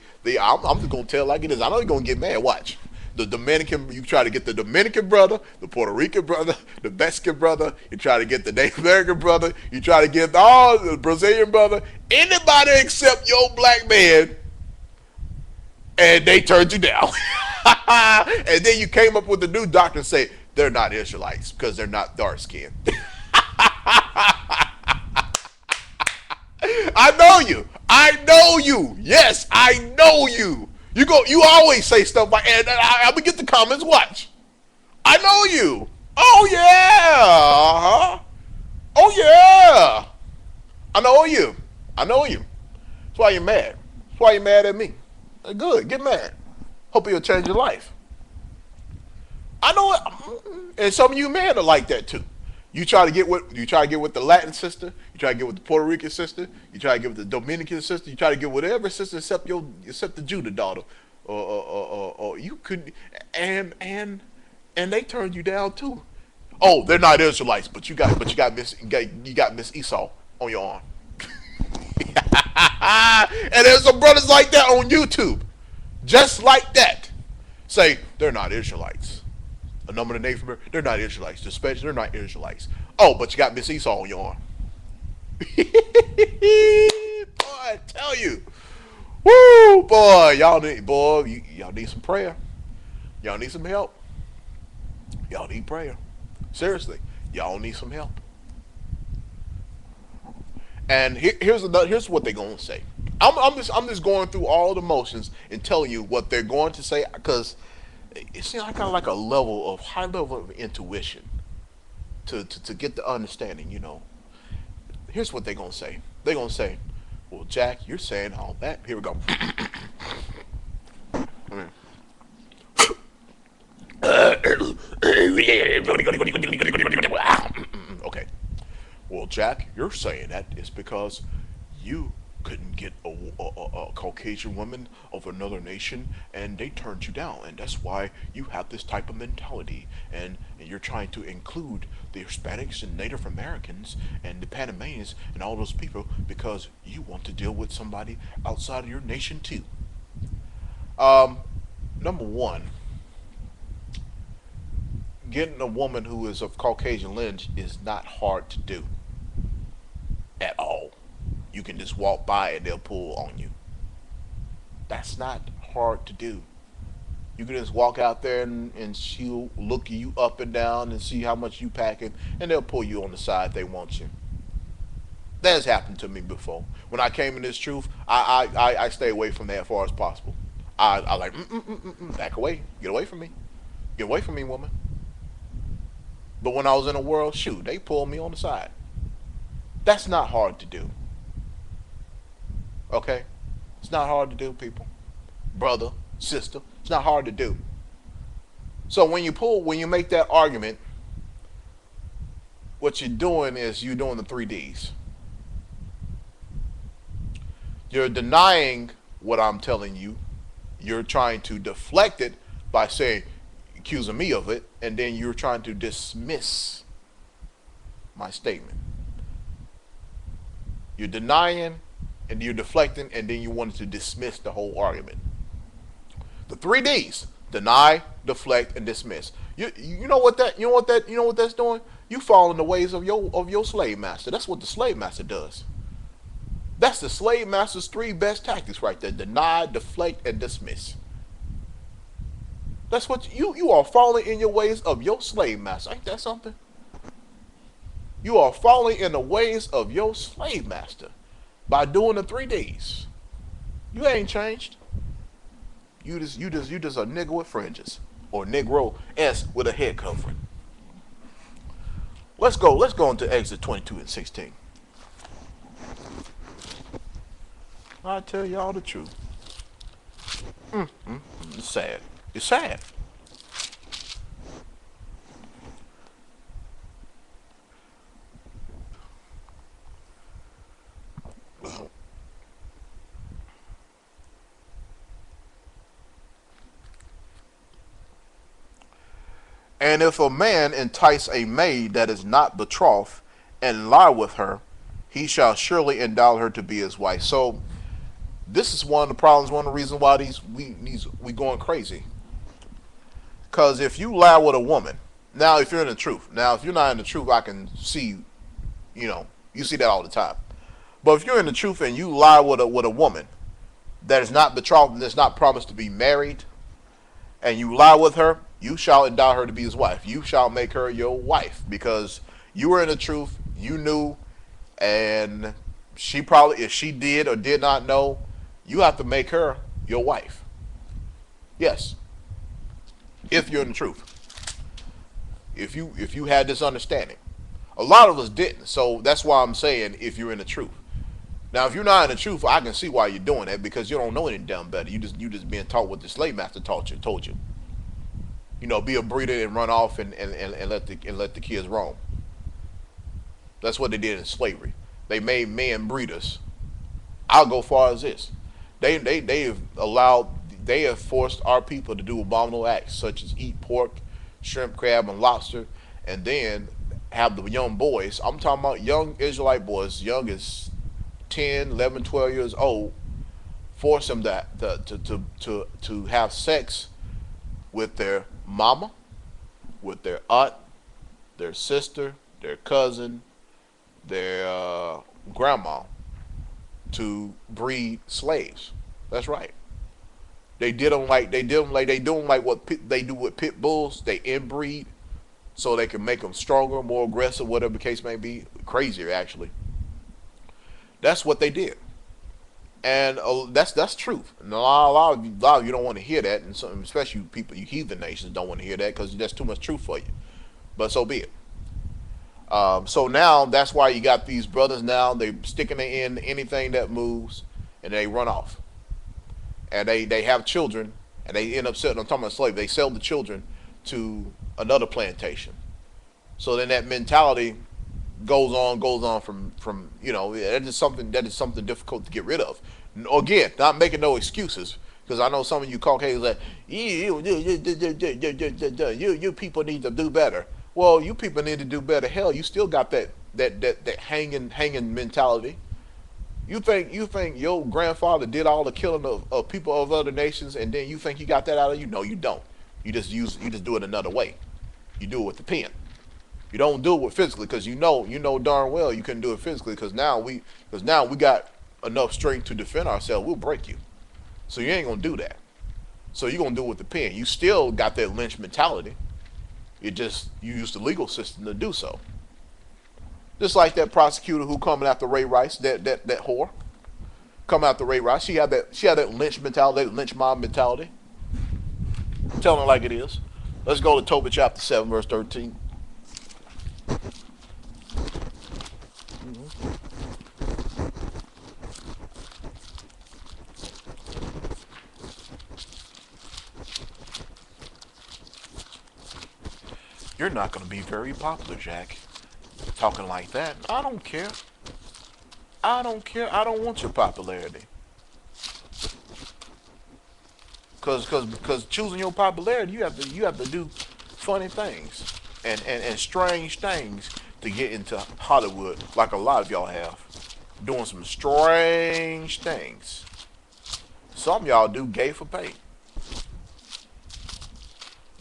just going to tell like it is. I know you're going to get mad. Watch. The Dominican, you try to get the Dominican brother, the Puerto Rican brother, the Mexican brother, you try to get the Native American brother, you try to get all the Brazilian brother, anybody except your black man, and they turned you down. And then you came up with the new doctrine and say, they're not Israelites because they're not dark skinned. I know you. I know you. Yes, I know you. You go. You always say stuff like, and I'm gonna get the comments. Watch. I know you. Oh yeah. Uh-huh. Oh yeah. I know you. I know you. That's why you're mad. That's why you're mad at me. Good. Get mad. Hope it'll change your life. I know it. And some of you men are like that too. You try to get with the Latin sister, you try to get with the Puerto Rican sister, you try to get with the Dominican sister, you try to get whatever sister except the Judah daughter. Or you could and they turned you down too. Oh, they're not Israelites, but you got Miss Esau on your arm. And there's some brothers like that on YouTube. Just like that. Say they're not Israelites. A number of the name they're not Israelites. The special, they're not Israelites. Oh, but you got Miss Esau on your arm. Boy, I tell you. Woo, boy, y'all need some prayer. Y'all need some help. Y'all need prayer. Seriously, y'all need some help. And here's what they're gonna say. I'm just going through all the motions and telling you what they're going to say because it seems like I got like a high level of intuition to get the understanding. Here's what they're gonna say. They're gonna say, "Well, Jack, you're saying all that." Here we go. Okay. Well, Jack, you're saying that is because you couldn't get a Caucasian woman of another nation and they turned you down. And that's why you have this type of mentality. And you're trying to include the Hispanics and Native Americans and the Panamanians and all those people because you want to deal with somebody outside of your nation too. Number one, getting a woman who is of Caucasian lineage is not hard to do at all. You can just walk by and they'll pull on you. That's not hard to do. You can just walk out there and she'll look you up and down and see how much you packing, and they'll pull you on the side if they want you. That has happened to me before. When I came in this truth, I stay away from that as far as possible. I like back away, get away from me, get away from me, woman. But when I was in the world, shoot, they pulled me on the side. That's not hard to do. Okay? It's not hard to do, people. Brother, sister, it's not hard to do. So when you make that argument, what you're doing is you're doing the 3Ds. You're denying what I'm telling you. You're trying to deflect it by saying, accusing me of it, and then you're trying to dismiss my statement. You're denying and you're deflecting, and then you wanted to dismiss the whole argument. The 3Ds: deny, deflect, and dismiss. You know what that's doing? You fall in the ways of your slave master. That's what the slave master does. That's the slave master's 3 best tactics right there: deny, deflect, and dismiss. That's what you are falling in your ways of your slave master. Ain't that something? You are falling in the ways of your slave master by doing the 3Ds. You ain't changed. You just a nigga with fringes, or Negro S with a head covering. Let's go into Exodus 22 and 16. I tell y'all the truth. It's sad. It's sad. And if a man entice a maid that is not betrothed and lie with her, he shall surely endow her to be his wife. So this is one of the problems, one of the reasons why we going crazy. Because if you lie with a woman, now if you're in the truth, now if you're not in the truth, I can see, you see that all the time. But if you're in the truth and you lie with a woman that is not betrothed and that's not promised to be married, and you lie with her, you shall endow her to be his wife. You shall make her your wife because you were in the truth, you knew, and She probably, if she did or did not know, you have to make her your wife. Yes, if you're in the truth. If you had this understanding, a lot of us didn't. So that's why I'm saying if you're in the truth. Now, if you're not in the truth, I can see why you're doing that because you don't know any damn better. You just being taught what the slave master taught you, told you. Be a breeder and run off and let the kids roam. That's what they did in slavery. They made men breeders. I'll go far as this. They have forced our people to do abominable acts such as eat pork, shrimp, crab, and lobster, and then have the young boys. I'm talking about young Israelite boys, young as 10, 11, 12 years old, force them to have sex with their mama, with their aunt, their sister, their cousin, their grandma, to breed slaves. That's right. They do them like what they do with pit bulls. They inbreed so they can make them stronger, more aggressive, whatever the case may be. Crazier, actually. That's what they did, and that's truth. And a lot of you don't want to hear that, and especially people, you heathen nations, don't want to hear that because that's too much truth for you. But so be it. So now that's why you got these brothers now. They sticking it in anything that moves, and they run off, and they have children, and they end up selling. I'm talking about slaves. They sell the children to another plantation. So then that mentality goes on from that is something difficult to get rid of. Again, not making no excuses because I know some of you Caucasians that you people need to do better. Well, you people need to do better. Hell, you still got that hanging mentality. You think your grandfather did all the killing of people of other nations, and then you think you got that out of you? No, you don't. You just do it another way. You do it with the pen. You don't do it with physically because you know darn well you couldn't do it physically because now we got enough strength to defend ourselves. We'll break you. So you ain't gonna do that. So you're gonna do it with the pen. You still got that lynch mentality. You use the legal system to do so. Just like that prosecutor who coming after Ray Rice, that whore, coming after Ray Rice. She had that lynch mentality, that lynch mob mentality. Telling it like it is. Let's go to Tobit chapter 7, verse 13. You're not going to be very popular, Jack. Talking like that. I don't care. I don't care. I don't want your popularity. Cause choosing your popularity, you have to do funny things and strange things to get into Hollywood, like a lot of y'all have, doing some strange things. Some of y'all do gay for pay.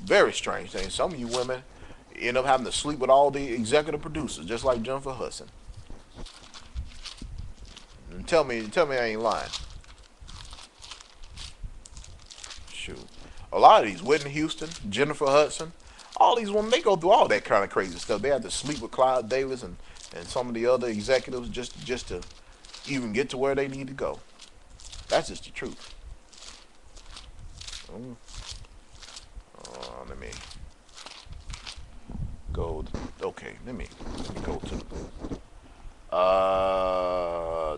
Very strange things. Some of you women end up having to sleep with all the executive producers, just like Jennifer Hudson. And tell me I ain't lying. Shoot. A lot of these, Whitney Houston, Jennifer Hudson, all these women, they go through all that kind of crazy stuff. They have to sleep with Clive Davis and some of the other executives just to even get to where they need to go. That's just the truth. Let me go. Okay, let me go to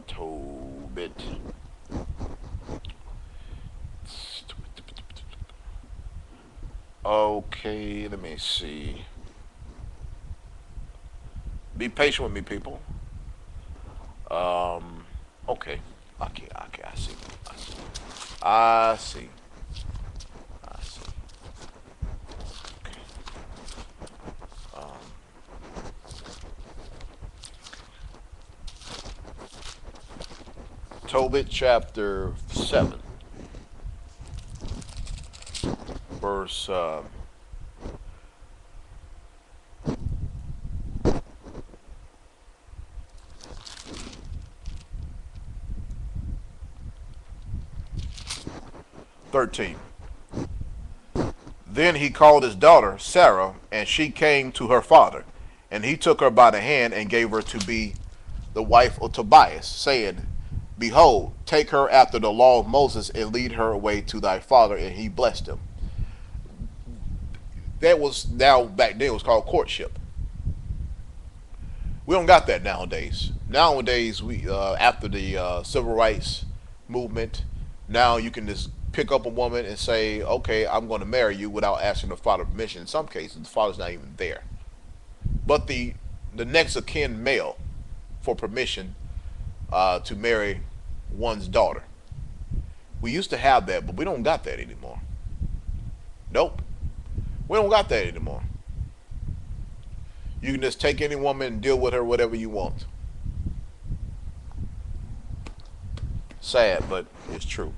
Tobit. Okay, let me see. Be patient with me, people. Okay. Okay, I see. I see. Okay. Tobit chapter 7, verse 13. Then he called his daughter Sarah, and she came to her father, and he took her by the hand and gave her to be the wife of Tobias, saying, Behold, take her after the law of Moses and lead her away to thy father. And he blessed him. That was now back then it was called courtship. We don't got that nowadays. Nowadays, we after the civil rights movement, now you can just pick up a woman and say, "Okay, I'm going to marry you," without asking the father permission. In some cases, the father's not even there. But the next of kin male for permission to marry one's daughter. We used to have that, but we don't got that anymore. Nope, we don't got that anymore. You can just take any woman and deal with her whatever you want. Sad, but it's true.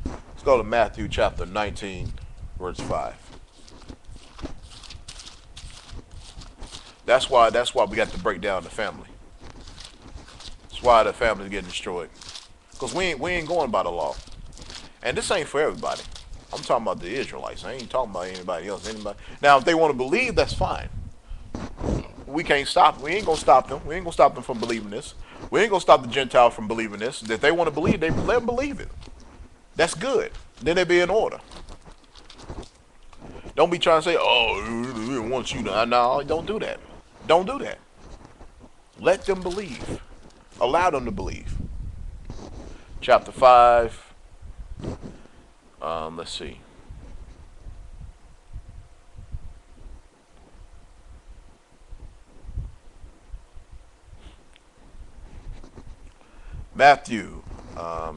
Let's go to Matthew chapter 19, verse 5. That's why we got to break down the family. That's why the family's getting destroyed. Because we ain't going by the law. And this ain't for everybody. I'm talking about the Israelites. I ain't talking about anybody else. Anybody. Now, if they want to believe, that's fine. We can't stop. We ain't gonna stop them. We ain't gonna stop them from believing this. We ain't gonna stop the Gentiles from believing this. If they want to believe, they let them believe it. That's good. Then they be in order. Don't be trying to say, "Oh, we want you to." No, don't do that. Don't do that. Let them believe. Allow them to believe. Chapter 5. Let's see. Matthew. No,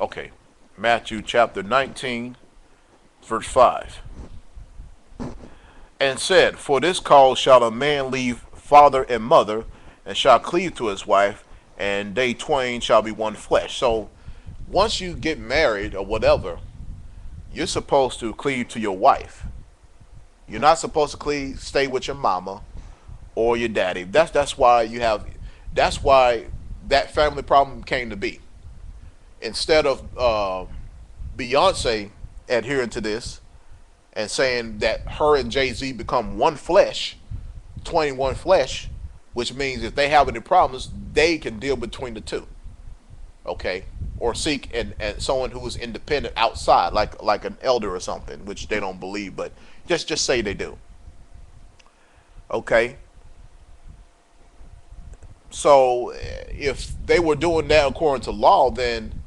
okay. Matthew chapter 19, verse 5. And said, For this cause shall a man leave father and mother, and shall cleave to his wife, and they twain shall be one flesh. So once you get married or whatever, you're supposed to cleave to your wife. You're not supposed to stay with your mama or your daddy. That's why that family problem came to be. Instead of Beyonce adhering to this and saying that her and Jay-Z become one flesh, 21 flesh, which means if they have any problems, they can deal between the two. Okay? Or seek and someone who is independent outside, like an elder or something, which they don't believe, but just say they do. Okay? So if they were doing that according to law, then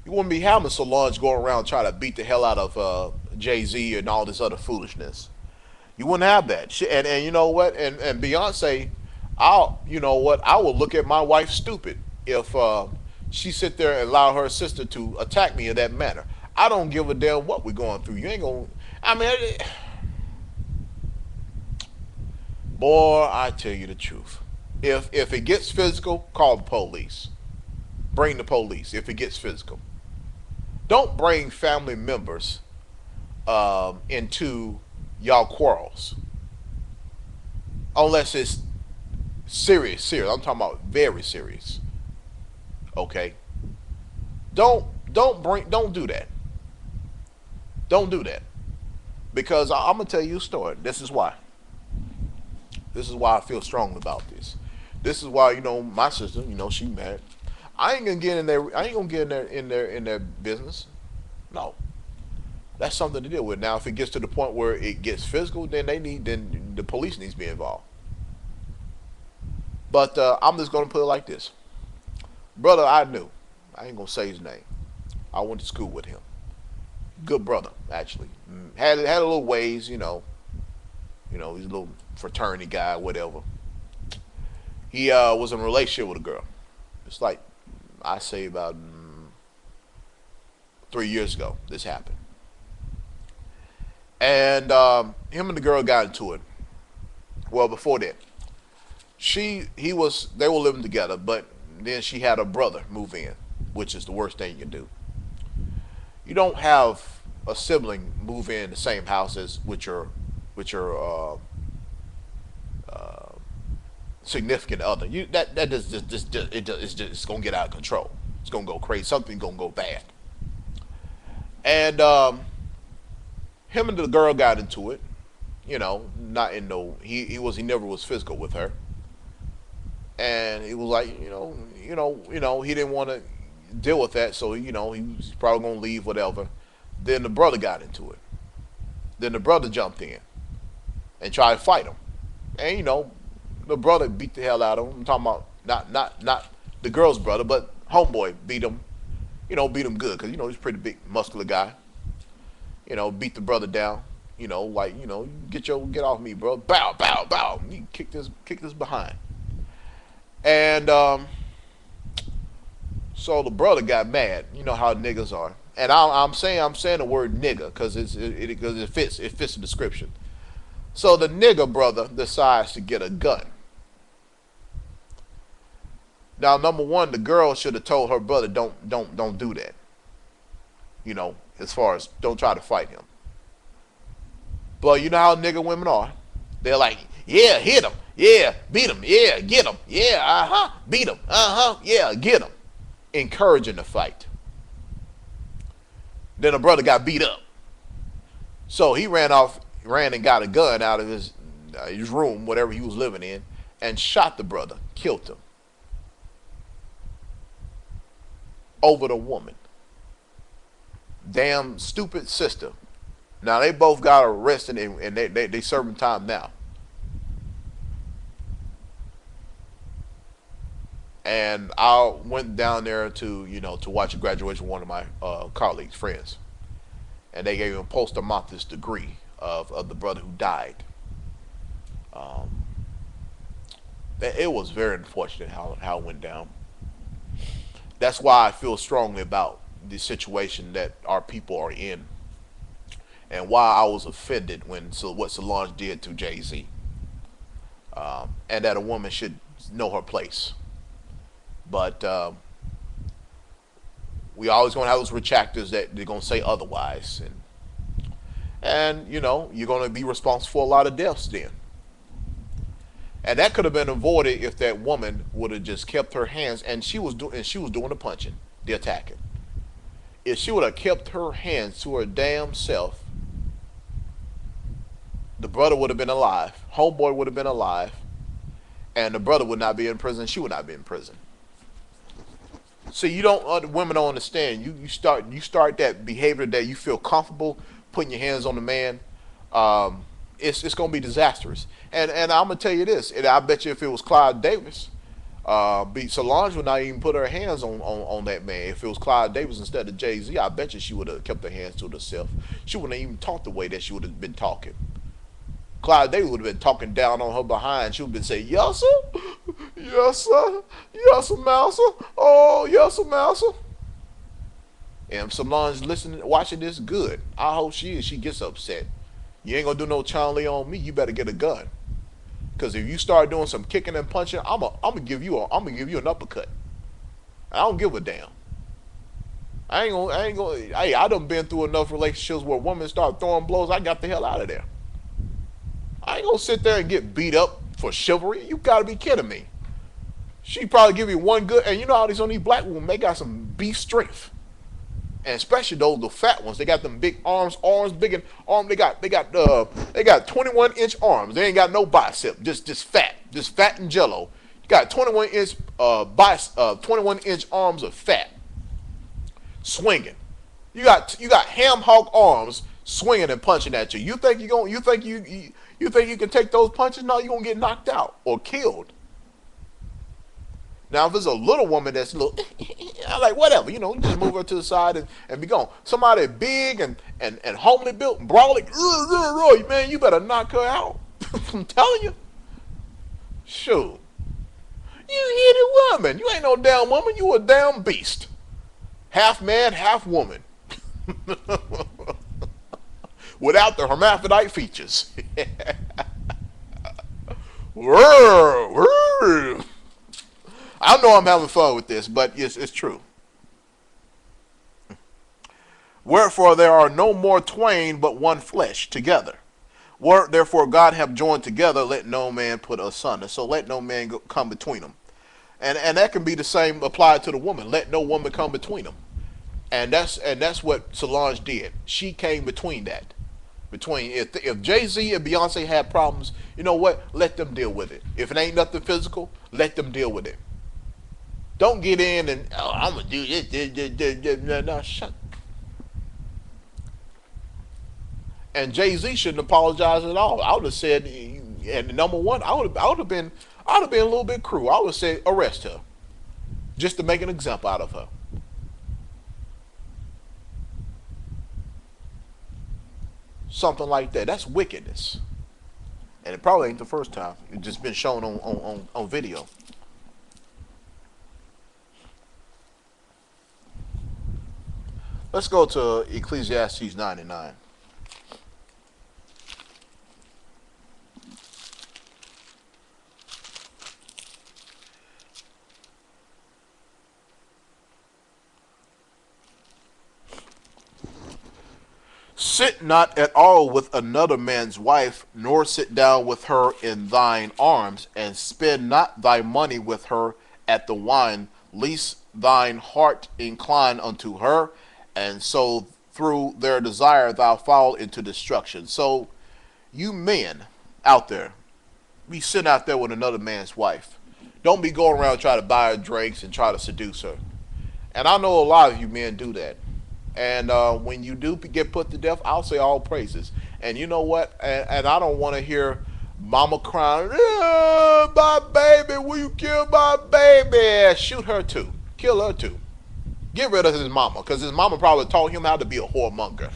you wouldn't be having Solange going around trying to beat the hell out of Jay-Z and all this other foolishness. You wouldn't have that. And you know what? And Beyonce, you know what? I will look at my wife stupid if she sit there and allow her sister to attack me in that manner. I don't give a damn what we're going through. You ain't gonna. I mean, boy, I tell you the truth. If it gets physical, call the police. Bring the police if it gets physical. Don't bring family members into y'all quarrels unless it's serious. I'm talking about very serious. Okay. Don't do that. Don't do that. Because I'm gonna tell you a story. This is why. This is why I feel strongly about this. This is why, my sister, she married. I ain't gonna get in there. I ain't gonna get in their business. No, that's something to deal with. Now, if it gets to the point where it gets physical, then then the police needs to be involved. But I'm just gonna put it like this, brother. I knew. I ain't gonna say his name. I went to school with him. Good brother, actually. Had a little ways, he's a little fraternity guy, whatever. He was in a relationship with a girl. It's like I say about 3 years ago. This happened, and him and the girl got into it. Well, before that, they were living together, but then she had her brother move in, which is the worst thing you can do. You don't have a sibling move in the same house as with your significant other. That it's gonna get out of control. It's gonna go crazy. Something's gonna go bad. And him and the girl got into it. not in no he never was physical with her, and he was like, he didn't want to deal with that, so he was probably gonna leave, whatever. Then the brother got into it. Then the brother jumped in and tried to fight him, and the brother beat the hell out of him. I'm talking about not the girl's brother, but homeboy beat him. Beat him good because he's a pretty big muscular guy. Beat the brother down. Like get off me, bro. Bow, bow, bow. He kicked his behind, and so the brother got mad. You know how niggas are, and I'm saying the word nigga because it fits the description. So the nigga brother decides to get a gun. Now, number one, the girl should have told her brother, don't do that. As far as don't try to fight him. But you know how nigga women are. They're like, yeah, hit him. Yeah, beat him. Yeah, get him. Yeah, beat him. Yeah, get him. Encouraging the fight. Then the brother got beat up. So he ran and got a gun out of his room, whatever he was living in, and shot the brother, killed him. Over the woman. Damn stupid sister. Now they both got arrested and they serving time now. And I went down there to watch a graduation with one of my colleagues, friends, and they gave him a poster Mathis degree of the brother who died. It was very unfortunate how it went down. That's why I feel strongly about the situation that our people are in, and why I was offended what Solange did to Jay-Z, and that a woman should know her place. But we always gonna have those retractors that they're gonna say otherwise, and you're gonna be responsible for a lot of deaths then. And that could have been avoided if that woman would have just kept her hands, and she was doing the punching, the attacking. If she would have kept her hands to her damn self, the brother would have been alive, homeboy would have been alive, and the brother would not be in prison. She would not be in prison. See, women don't understand. You start that behavior that you feel comfortable putting your hands on the man. It's gonna be disastrous. And I'm gonna tell you this. And I bet you if it was Clive Davis, Solange would not even put her hands on that man. If it was Clive Davis instead of Jay-Z, I bet you she would have kept her hands to herself. She wouldn't have even talked the way that she would have been talking. Clive Davis would have been talking down on her behind. She would have been saying, yes, sir. Yes, sir. Yes, sir, Mouser. Oh, yes, sir, Mouser. And if Solange watching this, good. I hope she gets upset. You ain't gonna do no Chun-Li on me. You better get a gun. Cause if you start doing some kicking and punching, I'm gonna give you an uppercut. I don't give a damn. I ain't gonna. Hey, I done been through enough relationships where women start throwing blows. I got the hell out of there. I ain't gonna sit there and get beat up for chivalry. You gotta be kidding me. She probably give you one good, and you know how these black women, they got some beef strength. And especially the fat ones, they got them big arms big and arm. They got 21-inch arms. They ain't got no bicep, just fat and jello. You got 21-inch arms of fat, swinging. You got ham hock arms swinging and punching at you. You think you can take those punches? No, you gonna get knocked out or killed. Now, if it's a little woman that's a little, like whatever, you just move her to the side and be gone. Somebody big and homely built and brawling, man, you better knock her out. I'm telling you. Shoot. You hit a woman. You ain't no damn woman. You a damn beast. Half man, half woman. Without the hermaphrodite features. I know I'm having fun with this, but it's true. Wherefore there are no more twain, but one flesh together. Therefore God hath joined together, let no man put asunder. So let no man come between them. And that can be the same applied to the woman. Let no woman come between them. And that's what Solange did. She came between that. Between if Jay-Z and Beyonce had problems, you know what? Let them deal with it. If it ain't nothing physical, let them deal with it. Don't get in and I'm gonna do this. No, shut. And Jay-Z shouldn't apologize at all. I would have said, and number one, I would have been a little bit cruel. I would have said arrest her, just to make an example out of her. Something like that. That's wickedness. And it probably ain't the first time. It's just been shown on video. Let's go to Ecclesiastes 99. Sit not at all with another man's wife, nor sit down with her in thine arms, and spend not thy money with her at the wine, lest thine heart incline unto her, and so through their desire thou fall into destruction. So, you men out there, be sitting out there with another man's wife. Don't be going around trying to buy her drinks and try to seduce her. And I know a lot of you men do that. And when you do get put to death, I'll say all praises. And you know what? And I don't want to hear mama crying, my baby, will you kill my baby? Shoot her too. Kill her too. Get rid of his mama, because his mama probably taught him how to be a whoremonger.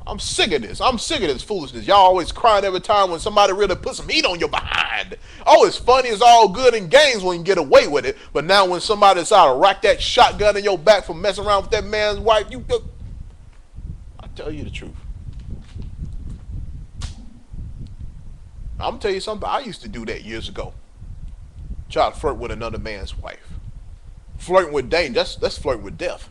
I'm sick of this. I'm sick of this foolishness. Y'all always crying every time when somebody really puts some heat on your behind. Oh, it's funny. It's all good in games when you get away with it. But now when somebody decides to rack that shotgun in your back for messing around with that man's wife, I tell you the truth. I'm going to tell you something. I used to do that years ago. Try to flirt with another man's wife. Flirting with danger. That's flirting with death,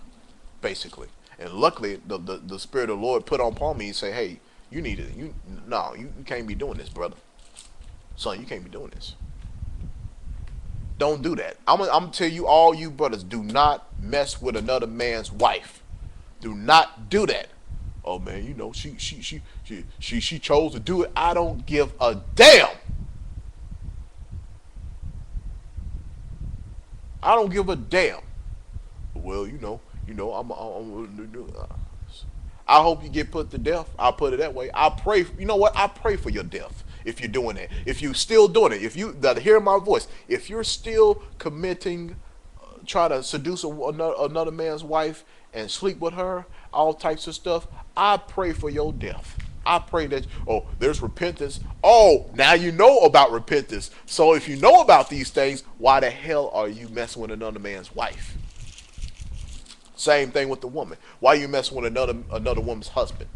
basically. And luckily, the Spirit of the Lord put on me and say, hey, you need it. You can't be doing this, brother. Son, you can't be doing this. Don't do that. I'm gonna tell you, all you brothers, do not mess with another man's wife. Do not do that. Oh man, you know she chose to do it. I don't give a damn. I don't give a damn. Well, I hope you get put to death. I'll put it that way. I pray. You know what? I pray for your death if you're doing it. If you're still doing it. If you that hear my voice. If you're still committing, trying to seduce another man's wife and sleep with her, all types of stuff. I pray for your death. I pray that. Oh, there's repentance. Oh, now you know about repentance. So if you know about these things, why the hell are you messing with another man's wife? Same thing with the woman. Why are you messing with another woman's husband?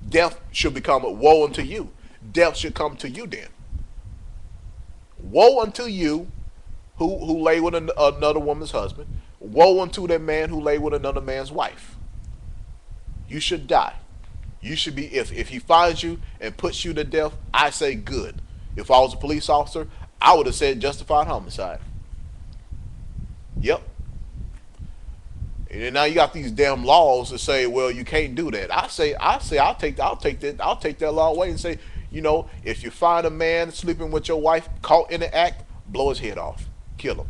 Death should become a woe unto you. Death should come to you then. Woe unto you who lay with another woman's husband. Woe unto that man who lay with another man's wife. You should die. You should be, if he finds you and puts you to death, I say good. If I was a police officer, I would have said justified homicide. Yep. And now you got these damn laws that say, well, you can't do that. I say, I'll take that law away and say, if you find a man sleeping with your wife caught in the act, blow his head off, kill him.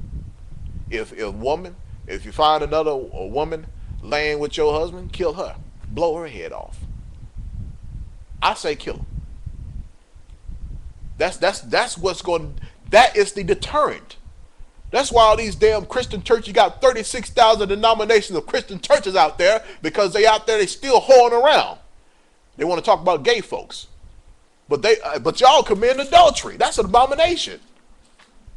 If you find a woman laying with your husband, kill her, blow her head off. I say kill him. That's what's going. That is the deterrent. That's why all these damn Christian churches, you got 36,000 denominations of Christian churches out there, because they out there, they still whoring around. They want to talk about gay folks. But y'all commit adultery. That's an abomination.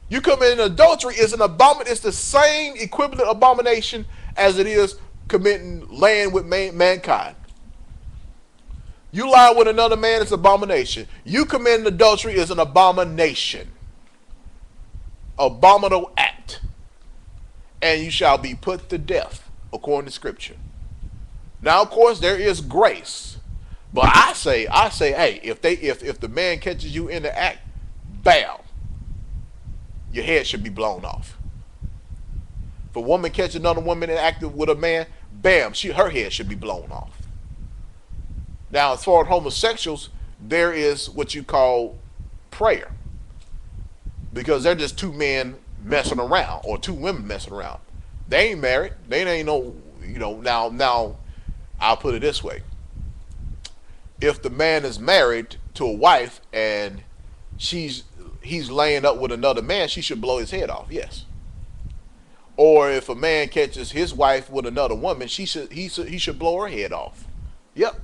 You commit adultery is an abomination. It's the same equivalent abomination as it is committing laying with mankind. You lie with another man, it's an abomination. You committing adultery is an abomination. Abominable act, and you shall be put to death according to Scripture. Now, of course, there is grace, but I say, hey, if the man catches you in the act, bam, your head should be blown off. If a woman catches another woman in act with a man, bam, her head should be blown off. Now, as far as homosexuals, there is what you call prayer, because they're just two men messing around or two women messing around. They ain't married. They ain't no, now I'll put it this way: if the man is married to a wife and he's laying up with another man, she should blow his head off. Yes. Or if a man catches his wife with another woman, he should blow her head off. Yep,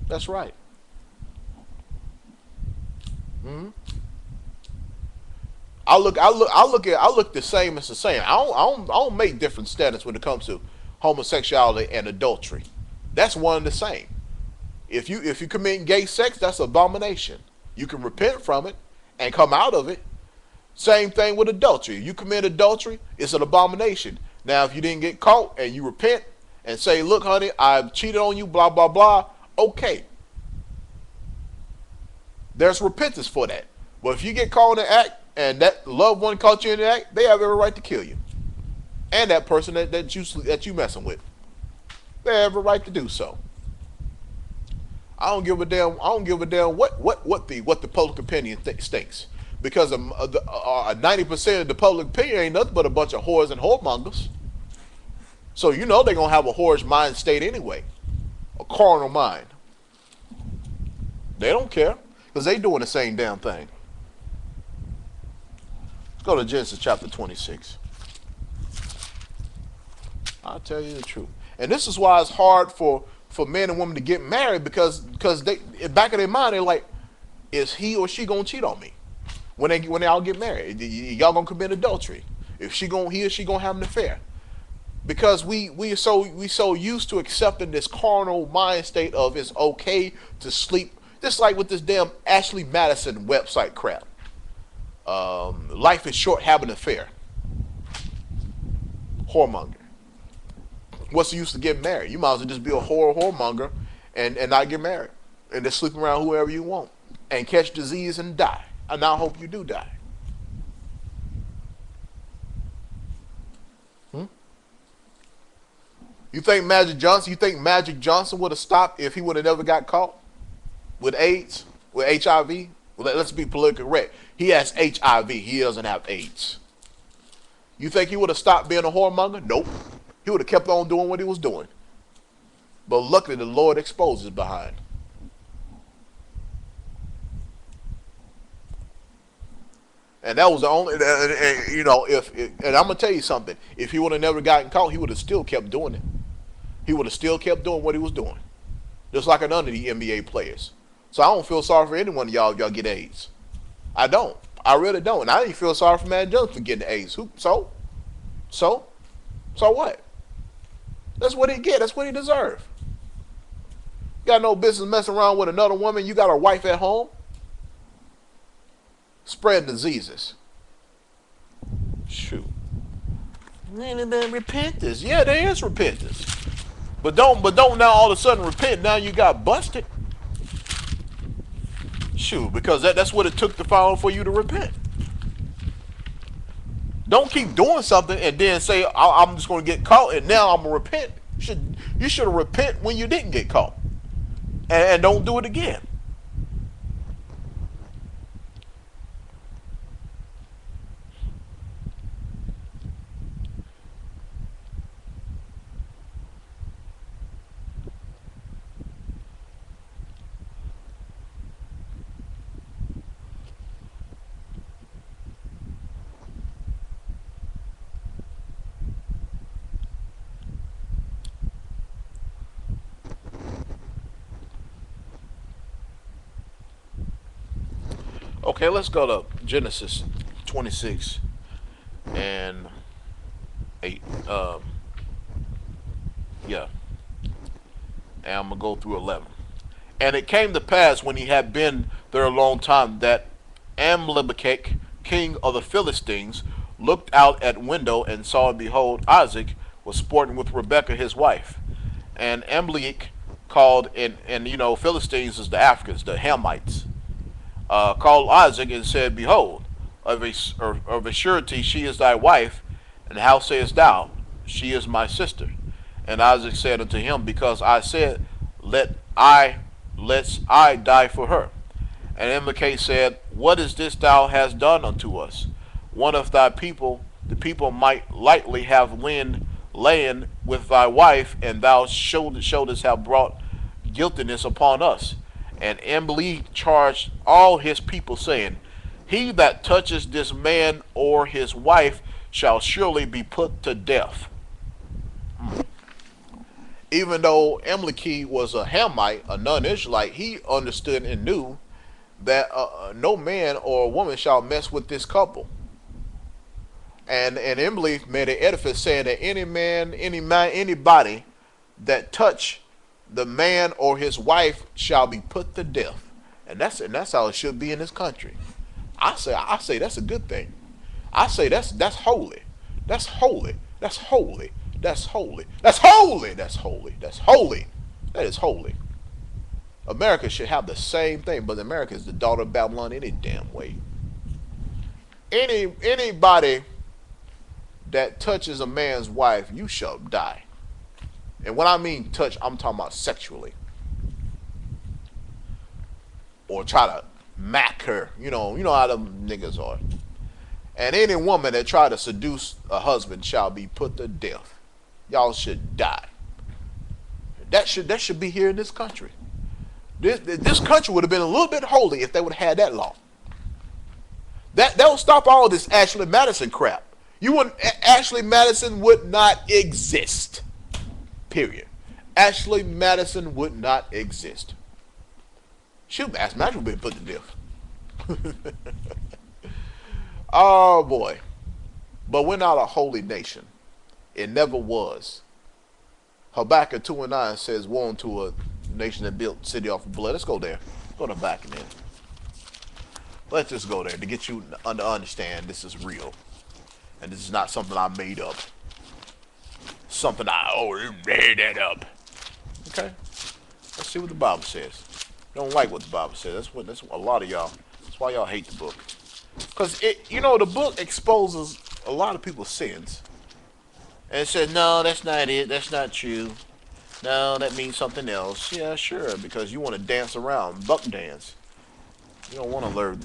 that's right. Hmm. I look the same as the same. I don't make different standards when it comes to homosexuality and adultery. That's one and the same. If you commit gay sex, that's abomination. You can repent from it and come out of it. Same thing with adultery. You commit adultery, it's an abomination. Now, if you didn't get caught and you repent and say, "Look, honey, I've cheated on you," blah blah blah. Okay, there's repentance for that. But if you get caught in the act and that loved one caught you in the act, they have every right to kill you, and that person that you messing with, they have a right to do so. I don't give a damn. I don't give a damn what the public opinion stinks, because 90% of the public opinion ain't nothing but a bunch of whores and whoremongers. So you know they're gonna have a whorish mind state anyway, a carnal mind. They don't care because they doing the same damn thing. Let's go to Genesis chapter 26. I'll tell you the truth, and this is why it's hard for men and women to get married, because they, back in their mind, they're like, is he or she gonna cheat on me when they all get married? Y'all gonna commit adultery if he or she gonna have an affair? Because we so used to accepting this carnal mind state of it's okay to sleep, just like with this damn Ashley Madison website crap. Life is short, have an affair. Whoremonger. What's the use of getting married? You might as well just be a whoremonger and not get married and just sleep around whoever you want and catch disease and die. And I hope you do die. Hmm? You think Magic Johnson would have stopped if he would have never got caught with AIDS, with HIV? Well, let's be politically correct. He has HIV. He doesn't have AIDS. You think he would have stopped being a whoremonger? Nope. He would have kept on doing what he was doing. But luckily, the Lord exposed his behind. And that was the only, and I'm gonna tell you something. If he would have never gotten caught, he would have still kept doing it. He would have still kept doing what he was doing, just like none of the NBA players. So I don't feel sorry for any one of y'all. Y'all get AIDS. I don't. I really don't. And I didn't feel sorry for Matt Jones for getting AIDS. So what? That's what he get. That's what he deserve. You got no business messing around with another woman. You got a wife at home. Spread diseases. Shoot. And then repentance. Yeah, there is repentance. But don't now all of a sudden repent. Now you got busted. Shoot, because that's what it took for you to repent. Don't keep doing something and then say, I'm just going to get caught and now I'm going to repent. You should have repent when you didn't get caught. And don't do it again. Okay, let's go to Genesis 26 and 8. Yeah. And I'm going to go through 11. And it came to pass when he had been there a long time that Amalek, king of the Philistines, looked out at window and saw, and behold, Isaac was sporting with Rebekah his wife. And Amalek called, and Philistines is the Africans, the Hamites, called Isaac and said, Behold, of a surety she is thy wife, and how sayest thou, she is my sister? And Isaac said unto him, Because I said, let's I die for her. And Amalek said, What is this thou hast done unto us? One of thy people, the people might lightly have lain with thy wife, and thou shouldest have brought guiltiness upon us. And Amalek charged all his people, saying, He that touches this man or his wife shall surely be put to death. Even though Amalek was a Hamite, a non-Israelite, he understood and knew that no man or woman shall mess with this couple. And Amalek made an edifice saying that anybody that touch the man or his wife shall be put to death. And that's how it should be in this country. I say that's a good thing. I say that's holy. That's holy. That's holy. That's holy. That's holy. That's holy. That's holy. That is holy. America should have the same thing, but America is the daughter of Babylon any damn way. Anybody that touches a man's wife, you shall die. And when I mean touch, I'm talking about sexually. Or try to mack her. You know how them niggas are. And any woman that try to seduce a husband shall be put to death. Y'all should die. That should be here in this country. This country would have been a little bit holy if they would have had that law. That would stop all this Ashley Madison crap. Ashley Madison would not exist. Period. Ashley Madison would not exist. Ashley Madison would be put to death. Oh boy. But we're not a holy nation. It never was. Habakkuk 2:9 says, Woe unto a nation that built city off of blood. Let's go there. Go to Habakkuk then. Let's just go there to get you to understand this is real. And this is not something I made up. Something you made that up. Okay? Let's see what the Bible says. You don't like what the Bible says. That's what a lot of y'all. That's why y'all hate the book. Because the book exposes a lot of people's sins. And it says, no, that's not it. That's not true. No, that means something else. Yeah, sure, because you want to dance around, buck dance. You don't want to learn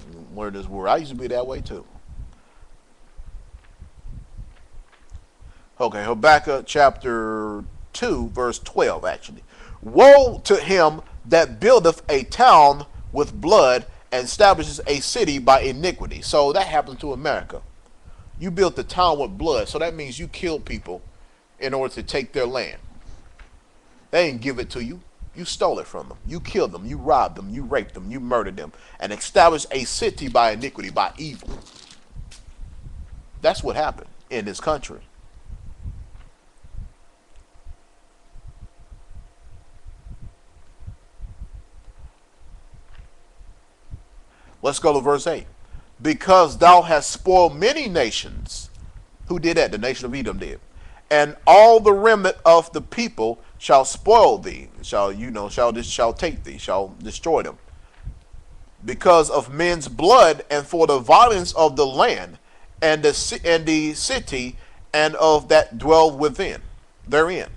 this word. I used to be that way too. Okay, Habakkuk chapter 2, verse 12, actually. Woe to him that buildeth a town with blood and establishes a city by iniquity. So that happened to America. You built the town with blood, so that means you killed people in order to take their land. They didn't give it to you. You stole it from them. You killed them. You robbed them. You raped them. You murdered them. And established a city by iniquity, by evil. That's what happened in this country. Let's go to verse 8. Because thou hast spoiled many nations. Who did that? The nation of Edom did. And all the remnant of the people shall spoil thee, shall take thee, shall destroy them. Because of men's blood, and for the violence of the land, and the city, and of that dwell therein.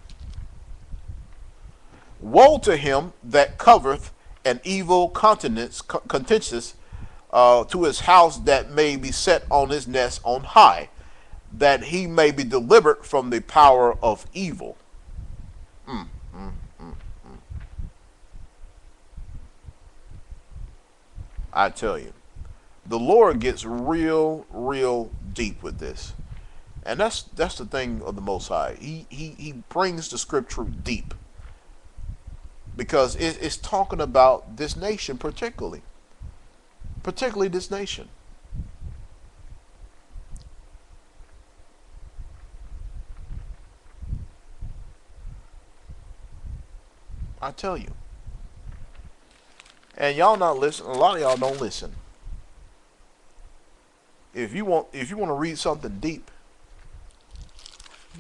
Woe to him that covereth an evil countenance to his house, that may be set on his nest on high, that he may be delivered from the power of evil. I tell you, the Lord gets real, real deep with this. And that's the thing of the Most High. He brings the scripture deep. Because it's talking about this nation particularly. Particularly this nation. I tell you. And y'all not listen. A lot of y'all don't listen. If you want to read something deep,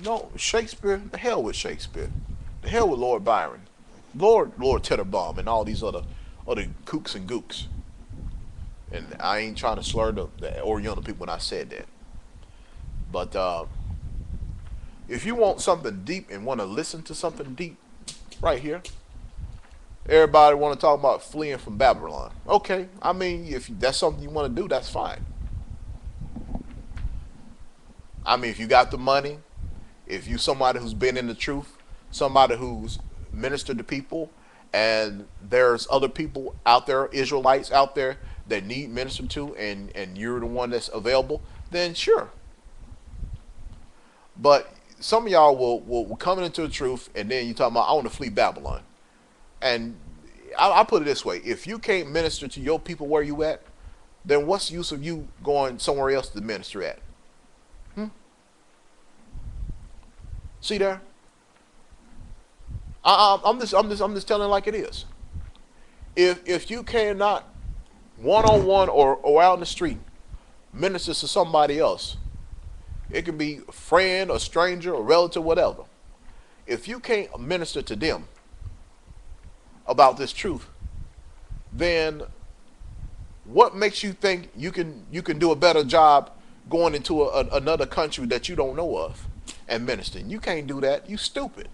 no, Shakespeare, the hell with Shakespeare. The hell with Lord Byron. Lord Tenenbaum and all these other kooks and gooks. And I ain't trying to slur the Oriental people when I said that. But If you want something deep and want to listen to something deep, right here, everybody want to talk about fleeing from Babylon. Okay, I mean, if that's something you want to do, that's fine. I mean, if you got the money, if you somebody who's been in the truth, somebody who's ministered to people, and there's other people out there, Israelites out there that need ministered to, and you're the one that's available, then sure. But some of y'all will come into the truth, and then you talk about I want to flee Babylon, and I put it this way: if you can't minister to your people where you at, then what's the use of you going somewhere else to minister at? Hmm? See there? I'm just telling it like it is. If you cannot one on one or out in the street minister to somebody else, it can be a friend, a stranger, a relative, whatever. If you can't minister to them about this truth, then what makes you think you can do a better job going into another country that you don't know of and ministering? You can't do that. You stupid.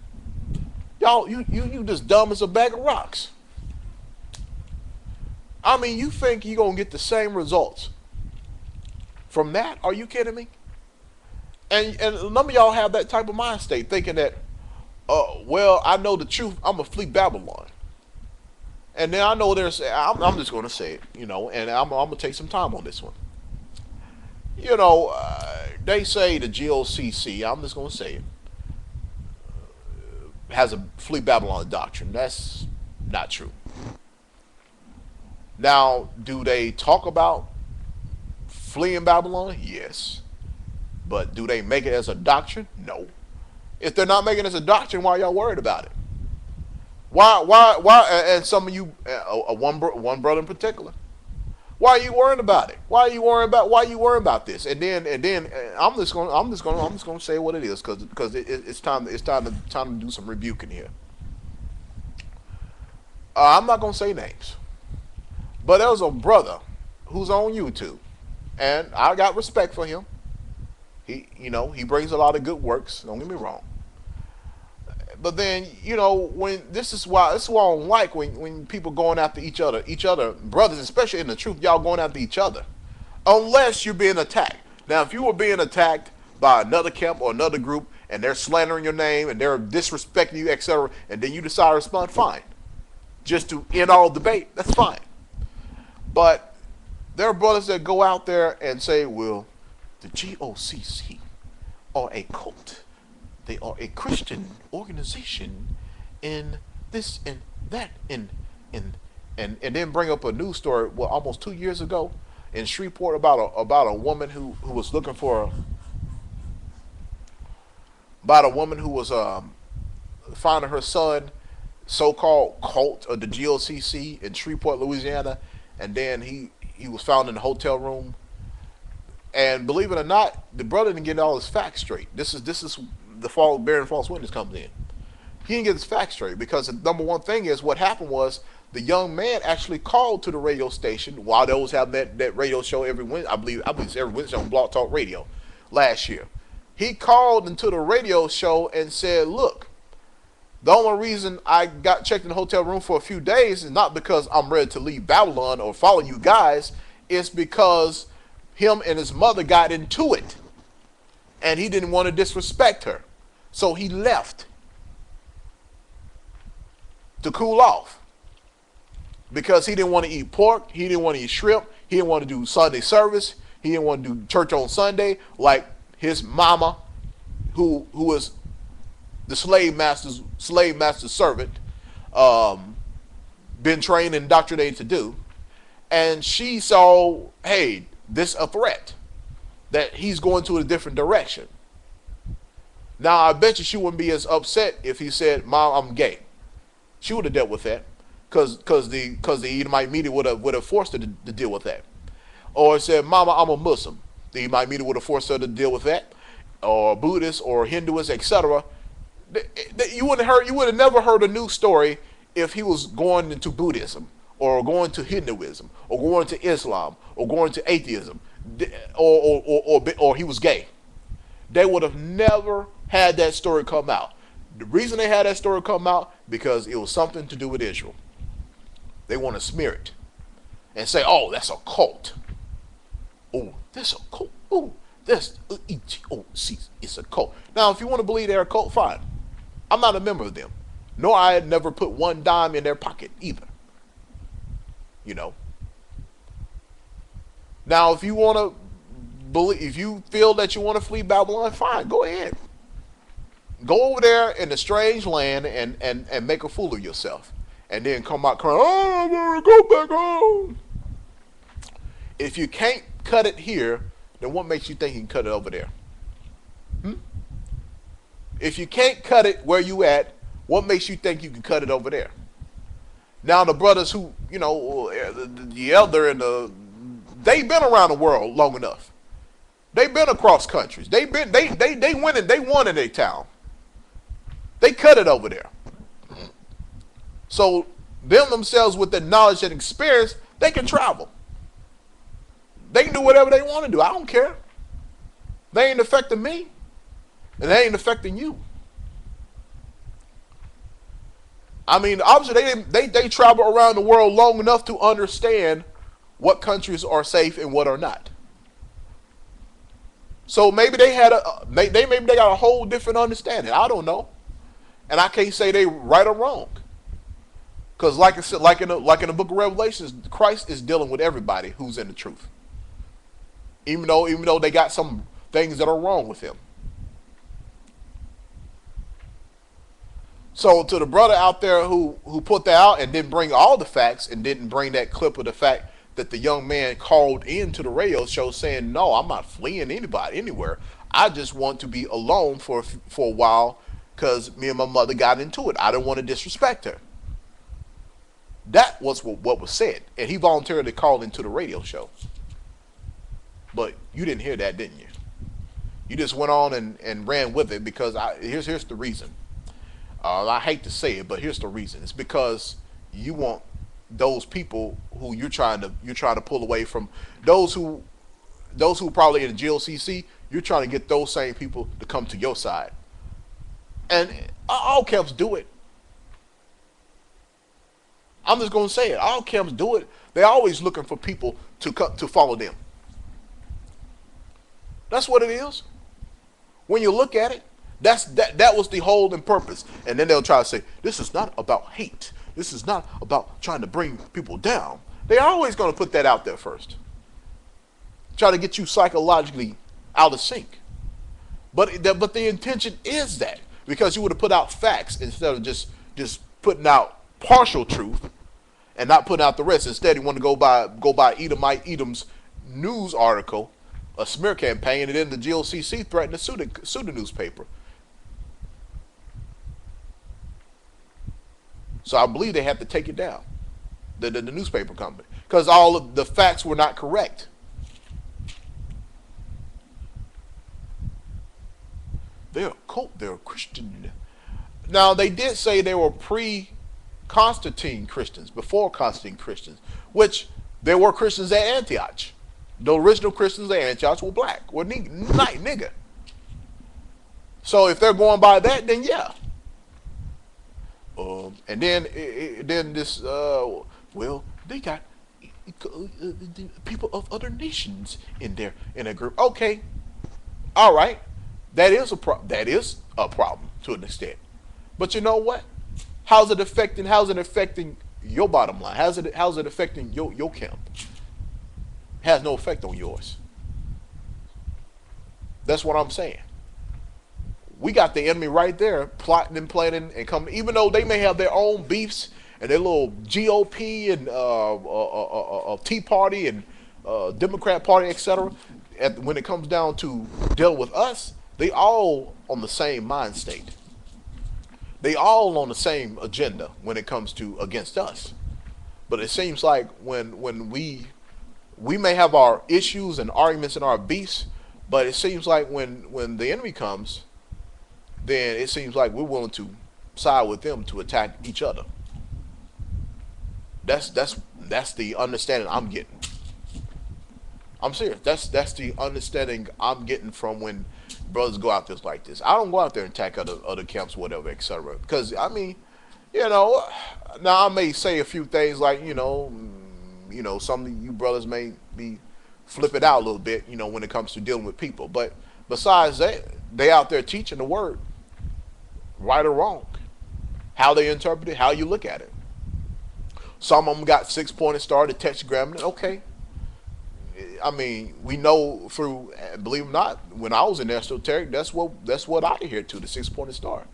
Y'all, you just dumb as a bag of rocks. I mean, you think you're gonna get the same results from that? Are you kidding me? And none of y'all have that type of mind state, thinking that, well, I know the truth. I'm gonna flee Babylon, and then I know there's. I'm just gonna say it, and I'm gonna take some time on this one. They say the GOCC. I'm just gonna say it has a flee Babylon doctrine. That's not true. Now, do they talk about fleeing Babylon? Yes. But do they make it as a doctrine? No. If they're not making it as a doctrine, why are y'all worried about it? Why? And some of you, one brother in particular, why are you worrying about it? Why are you worrying about this? And then I'm just gonna say what it is, because it's time to do some rebuking here. I'm not gonna say names, but there was a brother who's on YouTube, and I got respect for him. He brings a lot of good works. Don't get me wrong. But then, when this is why I don't like when people going after each other, brothers, especially in the truth, y'all going after each other, unless you're being attacked. Now, if you were being attacked by another camp or another group, and they're slandering your name and they're disrespecting you, etc., and then you decide to respond, fine. Just to end all debate, that's fine. But there are brothers that go out there and say, well, the GOCC are a cult. They are a Christian organization in this and that and then bring up a news story, almost 2 years ago in Shreveport about a woman who was looking for about a woman who was finding her son, so-called cult of the GOCC in Shreveport, Louisiana, and then he was found in a hotel room. And believe it or not, the brother didn't get all his facts straight. This is the bearing false witness comes in. He didn't get his facts straight because the number one thing is what happened was the young man actually called to the radio station while they was having that radio show every Wednesday. I believe it's every Wednesday on Blog Talk Radio last year. He called into the radio show and said, look, the only reason I got checked in the hotel room for a few days is not because I'm ready to leave Babylon or follow you guys. It's because him and his mother got into it, and he didn't want to disrespect her, so he left to cool off because he didn't want to eat pork, he didn't want to eat shrimp, he didn't want to do Sunday service, he didn't want to do church on Sunday like his mama, who was the slave master's servant, been trained and indoctrinated to do, and she saw, hey, this a threat that he's going to a different direction. Now, I bet you she wouldn't be as upset if he said, Mom, I'm gay. She would have dealt with that because the Edomite media would have forced her to deal with that. Or said, Mama, I'm a Muslim. The Edomite media would have forced her to deal with that. Or Buddhist or Hinduist, etc. You would have never heard a news story if he was going into Buddhism or going to Hinduism or going to Islam or going to atheism or he was gay. They would have never had that story come out. The reason they had that story come out because it was something to do with Israel. They want to smear it and say, "Oh, that's a cult. Oh, that's a cult. Oh, that's oh, see, it's a cult." Now, if you want to believe they're a cult, fine. I'm not a member of them, nor I had never put one dime in their pocket either. You know. Now, if you want to believe, if you feel that you want to flee Babylon, fine, go ahead. Go over there in a strange land and make a fool of yourself, and then come out crying, "Oh, I want to go back home." If you can't cut it here, then what makes you think you can cut it over there? Hmm? If you can't cut it where you at, what makes you think you can cut it over there? Now the brothers who, the elder and they've been around the world long enough. They've been across countries. They won in their town. They cut it over there. So them themselves with the knowledge and experience, they can travel. They can do whatever they want to do. I don't care. They ain't affecting me. And they ain't affecting you. I mean, obviously they travel around the world long enough to understand what countries are safe and what are not. So maybe they had maybe they got a whole different understanding. I don't know, and I can't say they right or wrong. Because like I said, like in the book of Revelations, Christ is dealing with everybody who's in the truth. Even though they got some things that are wrong with him. So to the brother out there who put that out and didn't bring all the facts and didn't bring that clip of the fact that the young man called into the radio show saying, "No, I'm not fleeing anybody anywhere. I just want to be alone for a while because me and my mother got into it. I didn't want to disrespect her." That was what was said, and he voluntarily called into the radio show. But you didn't hear that, didn't you? You just went on and ran with it because here's the reason. I hate to say it, but here's the reason. It's because you want those people who you're trying to pull away from, those who probably in the GLCC. You're trying to get those same people to come to your side, and all camps do it. I'm just gonna say it. All camps do it. They're always looking for people to follow them. That's what it is. When you look at it, that was the whole and purpose. And then they'll try to say, this is not about hate. This is not about trying to bring people down. They're always going to put that out there first. Try to get you psychologically out of sync. But the intention is that. Because you would have put out facts instead of just putting out partial truth and not putting out the rest. Instead, you want to go by Edom's news article, a smear campaign, and then the GLCC threatened to sue the newspaper. So I believe they had to take it down, the newspaper company, because all of the facts were not correct. They're a cult, they're a Christian. Now, they did say they were pre-Constantine Christians, before Constantine Christians, which there were Christians at Antioch. The original Christians at Antioch were black, were nigga. So if they're going by that, then yeah. And then this, they got people of other nations in a group. Okay, all right, that is a problem to an extent. But you know what? How's it affecting your bottom line? How's it affecting your camp? It has no effect on yours. That's what I'm saying. We got the enemy right there, plotting and planning and coming. Even though they may have their own beefs and their little GOP and Tea Party and Democrat Party, etc. When it comes down to dealing with us, they all on the same mind state. They all on the same agenda when it comes to against us. But it seems like when we may have our issues and arguments and our beefs, but it seems like when the enemy comes, then it seems like we're willing to side with them to attack each other. That's the understanding I'm getting. I'm serious. That's the understanding I'm getting from when brothers go out there like this. I don't go out there and attack other camps, whatever, etc. Because I mean, you know, now I may say a few things like some of you brothers may be flip it out a little bit, when it comes to dealing with people. But besides that, they out there teaching the word, right or wrong, how they interpret it, how you look at it. Some of them got 6 pointed star, the tetragram. Okay, I mean, we know through, believe it or not, when I was in esoteric, that's what I adhered to, the 6 pointed star,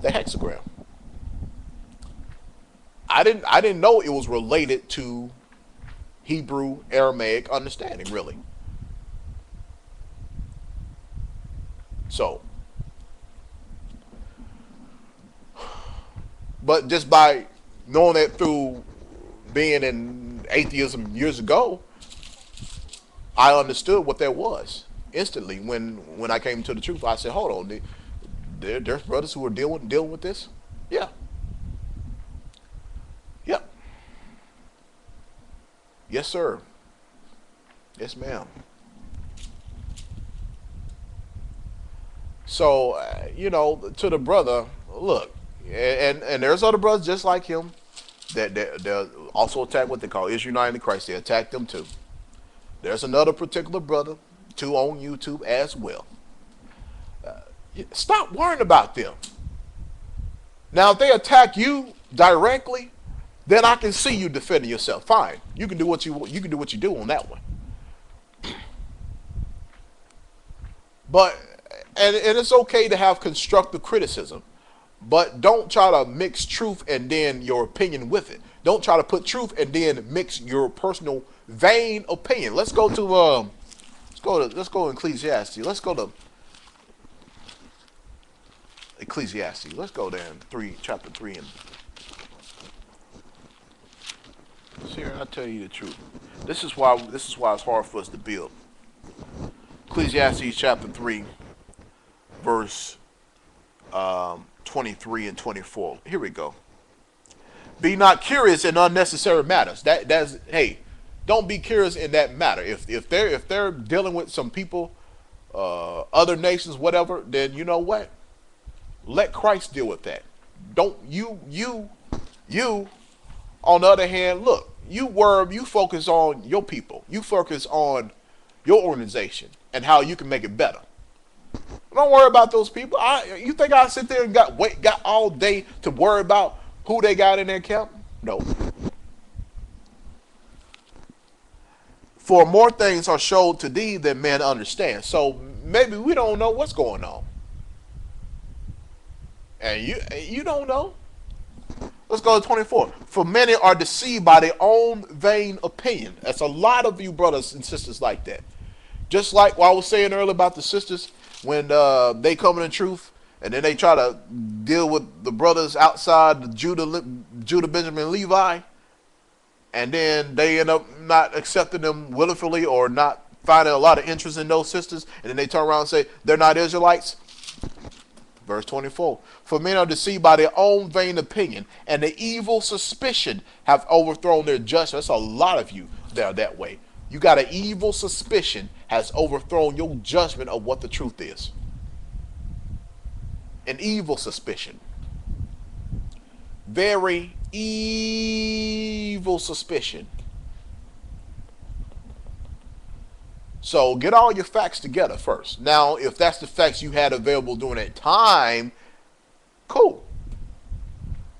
the hexagram. I didn't know it was related to Hebrew Aramaic understanding, really. So, but just by knowing that through being in atheism years ago, I understood what that was instantly. When I came to the truth, I said, "Hold on, there's brothers who are dealing with this." Yeah, yep, yes, sir, yes, ma'am. So, to the brother, look, and there's other brothers just like him that also attack what they call Israel United in Christ. They attack them too. There's another particular brother, too, on YouTube as well. Stop worrying about them. Now, if they attack you directly, then I can see you defending yourself. Fine, you can do what you can do what you do on that one. But and it's okay to have constructive criticism, but don't try to mix truth and then your opinion with it. Don't try to put truth and then mix your personal vain opinion. Let's go to Ecclesiastes. Let's go to Ecclesiastes. Let's go there in chapter 3, and see, I'll tell you the truth. This is why it's hard for us to build. Ecclesiastes chapter 3, verse 23 and 24. Here we go. Be not curious in unnecessary matters. That's hey, don't be curious in that matter. If they're dealing with some people, other nations, whatever, then you know what? Let Christ deal with that. Don't you. On the other hand, look, you focus on your people. You focus on your organization and how you can make it better. Don't worry about those people. You think I sit there and got all day to worry about who they got in their camp? No. For more things are showed to thee than men understand. So maybe we don't know what's going on, and you don't know. Let's go to 24. For many are deceived by their own vain opinion. That's a lot of you brothers and sisters like that. Just like what I was saying earlier about the sisters, when they come in the truth, and then they try to deal with the brothers outside the Judah, Benjamin, Levi, and then they end up not accepting them willfully or not finding a lot of interest in those sisters, and then they turn around and say they're not Israelites. Verse 24. For men are deceived by their own vain opinion, and the evil suspicion have overthrown their judgment. That's a lot of you that are that way. You got an evil suspicion has overthrown your judgment of what the truth is. An evil suspicion. Very evil suspicion. So get all your facts together first. Now, if that's the facts you had available during that time, cool.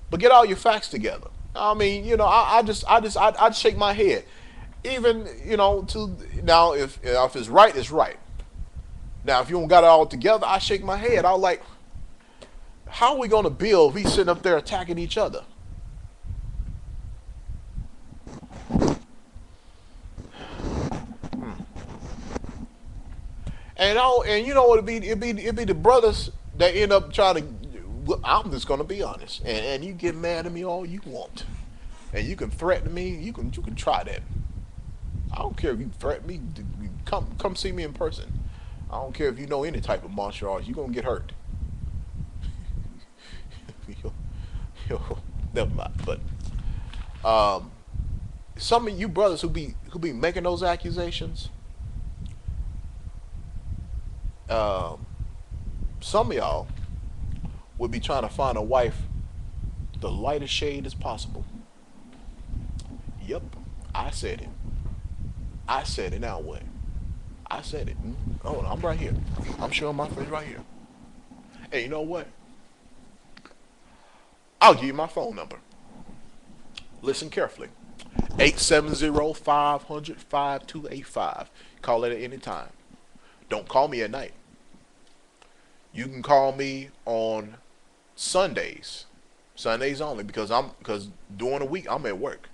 But get all your facts together. I mean, I just shake my head. Even, to now, if it's right, it's right. Now, if you don't got it all together, I shake my head. I'm like, how are we going to build if we sitting up there attacking each other? And you know what it'd be the brothers that end up trying to. I'm just gonna be honest, and you get mad at me all you want, and you can threaten me. You can try that. I don't care if you threaten me. Come see me in person. I don't care if you know any type of martial arts. You're gonna get hurt. Never mind. But some of you brothers who be making those accusations, um, some of y'all would be trying to find a wife the lightest shade as possible. Yep, I said it. I said it. Now what? I said it. Oh, I'm right here. I'm showing my face right here. Hey, you know what? I'll give you my phone number. Listen carefully. 870-500-5285. Call it at any time. Don't call me at night. You can call me on Sundays. Sundays only because during the week I'm at work.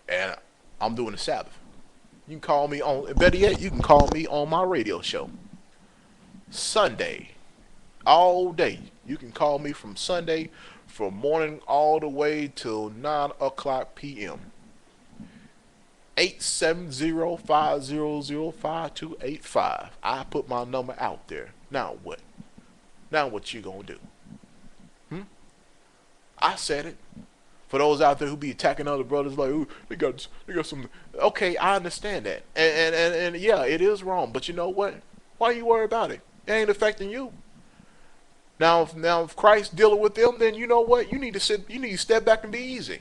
And I'm doing the Sabbath. You can call me on, better yet, you can call me on my radio show. Sunday. All day. You can call me from Sunday from morning all the way till 9 o'clock p.m. 870-500-5285. I put my number out there. Now what? Now what you gonna do? I said it. For those out there who be attacking other brothers like, ooh, they got some. Okay, I understand that, and yeah, it is wrong. But you know what? Why you worry about it? It ain't affecting you. Now, if Christ dealing with them, then you know what? You need to sit. You need to step back and be easy.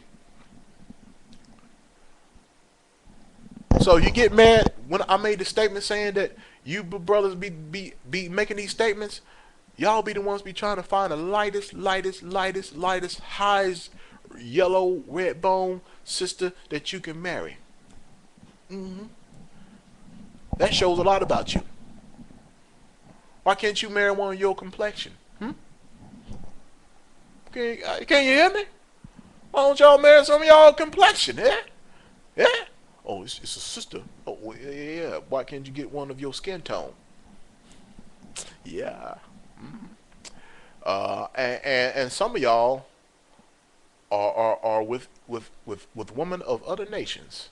So you get mad when I made the statement saying that you brothers be making these statements. Y'all be the ones be trying to find the lightest, highest yellow red bone sister that you can marry. hmm That shows a lot about you. Why can't you marry one of your complexion? Can you hear me? Why don't y'all marry some of y'all complexion? Yeah. Oh, it's a sister. Oh, well, yeah. Why can't you get one of your skin tone? Yeah. And some of y'all are with women of other nations.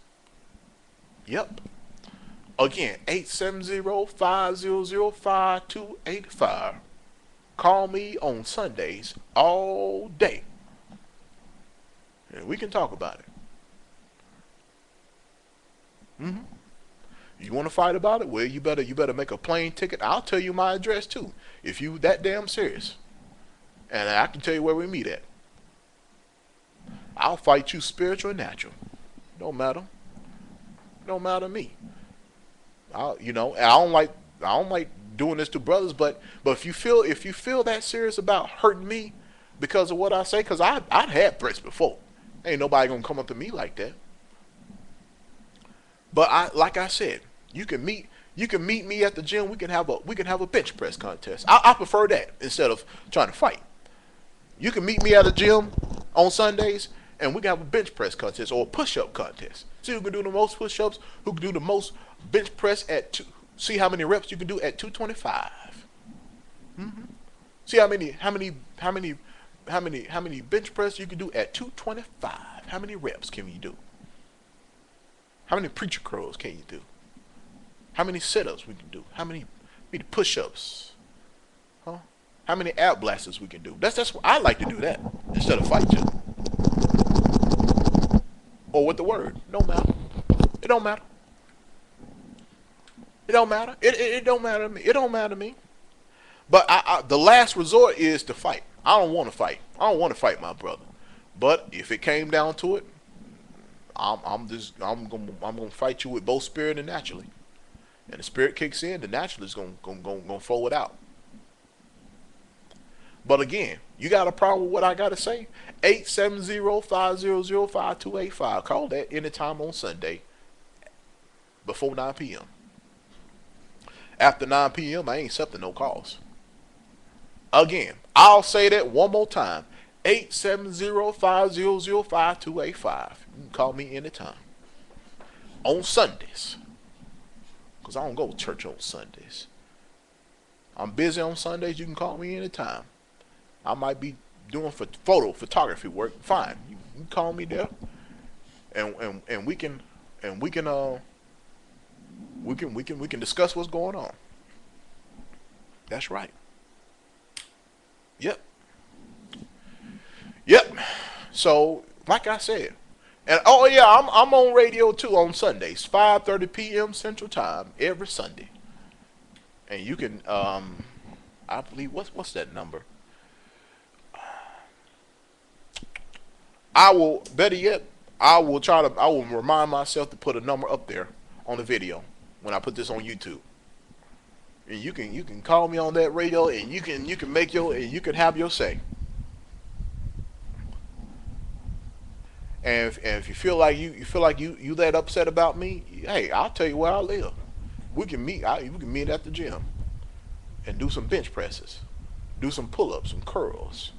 Yep. Again, 870-500-5285. Call me on Sundays all day. And we can talk about it. You want to fight about it? Well, you better make a plane ticket. I'll tell you my address too, if you that damn serious. And I can tell you where we meet at. I'll fight you spiritual and natural. Don't matter. Don't matter to me. And I don't like doing this to brothers, but if you feel that serious about hurting me because of what I say, because I've had threats before. Ain't nobody gonna come up to me like that. But like I said, you can meet me at the gym. We can have a bench press contest. I prefer that instead of trying to fight. You can meet me at the gym on Sundays, and we can have a bench press contest or a push-up contest. See who can do the most push-ups, who can do the most bench press at two. See how many reps you can do at 225. See how many bench press you can do at 225. How many reps can you do? How many preacher curls can you do? How many sit-ups we can do? How many push-ups? Huh? How many ab blasters we can do? That's what I like to do that instead of fight you. Or with the word. It don't matter. It don't matter. It don't matter. It don't matter to me. It don't matter to me. But the last resort is to fight. I don't want to fight. I don't want to fight my brother. But if it came down to it, I'm gonna fight you with both spirit and naturally. And the spirit kicks in, the natural is gonna throw it out. But again, you got a problem with what I gotta say? 870-500-5285. Call that anytime on Sunday before 9 p.m. After 9 p.m., I ain't accepting no calls. Again, I'll say that one more time. 870-500-5285. You can call me anytime. On Sundays. Because I don't go to church on Sundays. I'm busy on Sundays. You can call me anytime. I might be doing photography work. Fine. You can call me there. And we can discuss what's going on. That's right. Yep. So, like I said, And oh yeah, I'm on radio too on Sundays, 5:30 p.m. Central Time every Sunday. And you can I believe what's that number? I will better yet, I will remind myself to put a number up there on the video when I put this on YouTube. And you can call me on that radio and you can make your and you can have your say. And if you feel like you that upset about me, hey, I'll tell you where I live. We can meet at the gym and do some bench presses, do some pull-ups, some curls.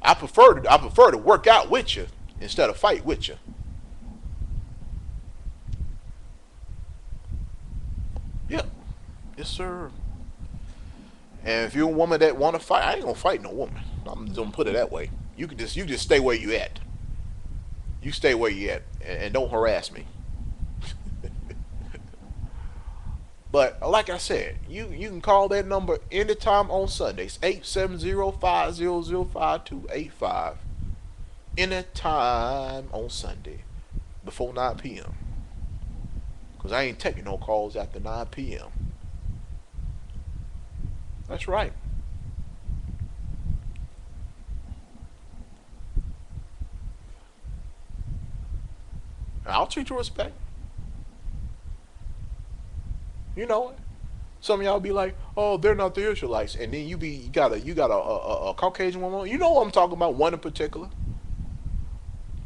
I prefer to work out with you instead of fight with you. Yep, yes sir. And if you're a woman that want to fight, I ain't gonna fight no woman. I'm just gonna put it that way. You just stay where you at. You stay where you at and don't harass me. But like I said, you can call that number anytime on Sundays, 870-500-5285. Anytime on Sunday before 9 p.m. Because I ain't taking no calls after 9 p.m. That's right. I'll treat you with respect. You know it. Some of y'all be like, "Oh, they're not the Israelites," and then you got a Caucasian woman. You know what I'm talking about? One in particular,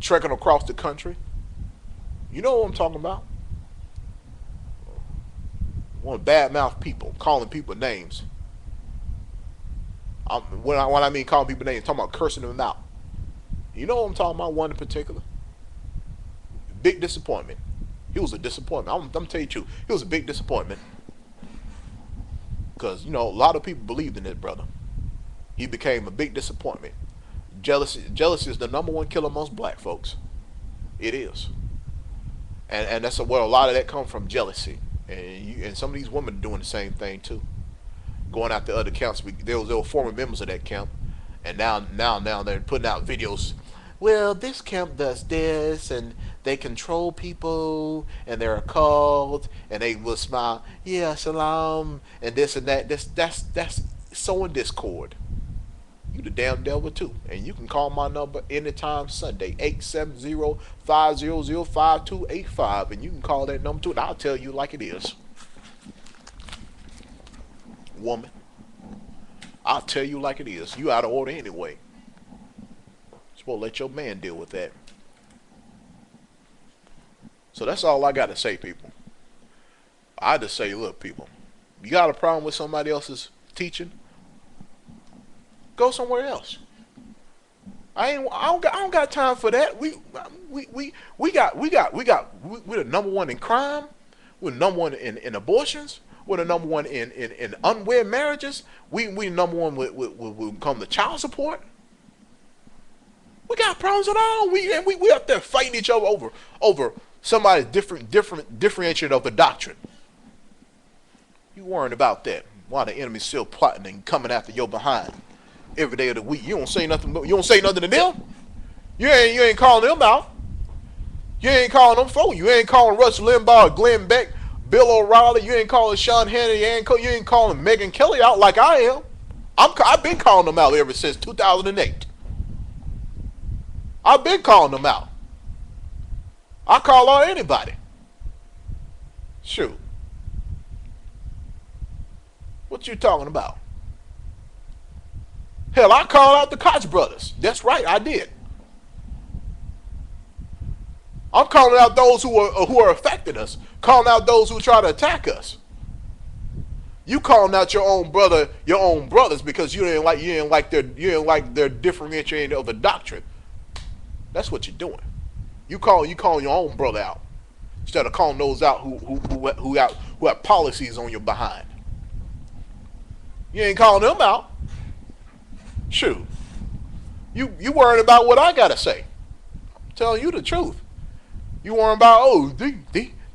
trekking across the country. You know what I'm talking about? One of bad mouth people calling people names. When I mean calling people names, I'm talking about cursing them out. You know what I'm talking about? One in particular, big disappointment. He was a disappointment. I'm telling you the truth. He was a big disappointment because a lot of people believed in this brother. He became a big disappointment. Jealousy is the number one killer amongst black folks. It is, and that's where a lot of that comes from, jealousy. And some of these women are doing the same thing too, going after other camps. They were former members of that camp, and now they're putting out videos. Well, this camp does this, and they control people, and they're a cult, and they will smile, yeah, shalom, and this and that. That's sowing discord. You the damn devil too. And you can call my number anytime Sunday, 870-500-5285, and you can call that number too, and I'll tell you like it is. Woman, I'll tell you like it is. You out of order anyway. Supposed to let your man deal with that. So that's all I got to say, people. I just say, look, people, you got a problem with somebody else's teaching? Go somewhere else. I don't got time for that. We're the number one in crime. We're the number one in abortions. We're the number one in unwed marriages. We number one with come to child support. We got problems at all. We up there fighting each other over somebody's differentiation of a doctrine. You worrying about that while the enemy's still plotting and coming after your behind every day of the week. You don't say nothing. You don't say nothing to them. You ain't calling them out. You ain't calling them folk. You ain't calling Rush Limbaugh, Glenn Beck, Bill O'Reilly. You ain't calling Sean Hannity. You ain't calling Megyn Kelly out like I am. I've been calling them out ever since 2008. I've been calling them out. I call out anybody. Shoot. What you talking about? Hell, I called out the Koch brothers. That's right, I did. I'm calling out those who are affecting us. Calling out those who try to attack us. You calling out your own brothers because you didn't like their differentiating of the doctrine. That's what you're doing. You calling your own brother out instead of calling those out who have policies on your behind. You ain't calling them out. Shoot. You worrying about what I gotta say. I'm telling you the truth. You worrying about they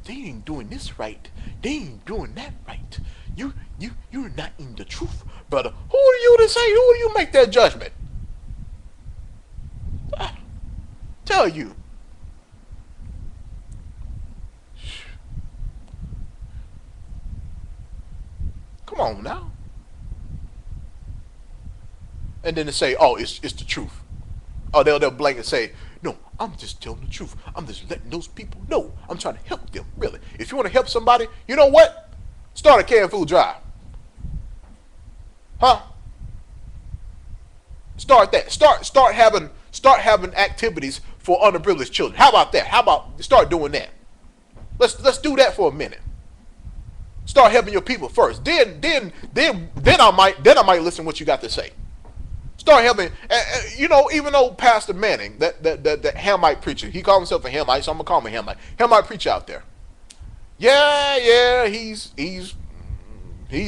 ain't doing this right. They ain't doing that right. You're not in the truth, brother. Who are you to say? Who do you make that judgment? Tell you. on now. And then they say, oh, it's the truth. Or they'll blanket say, no, I'm just telling the truth. I'm just letting those people know. I'm trying to help them, really. If you want to help somebody, you know what? Start a canned food drive. Huh? Start that. Start having activities for underprivileged children. How about that? How about start doing that? Let's do that for a minute. Start helping your people first. Then I might listen to what you got to say. Start helping. Even though Pastor Manning, that Hamite preacher, he called himself a Hamite, so I'm gonna call him a Hamite. Hamite preacher out there. Yeah, he's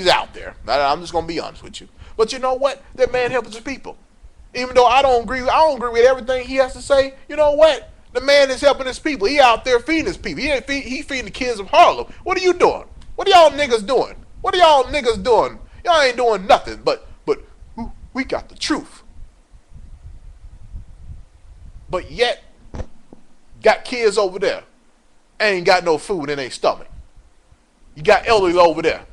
out there. I'm just gonna be honest with you. But you know what? That man helps his people. Even though I don't agree with everything he has to say. You know what? The man is helping his people. He out there feeding his people. He feeding the kids of Harlem. What are you doing? What are y'all niggas doing? Y'all ain't doing nothing. But we got the truth. But yet, got kids over there, ain't got no food in their stomach. You got elderly over there,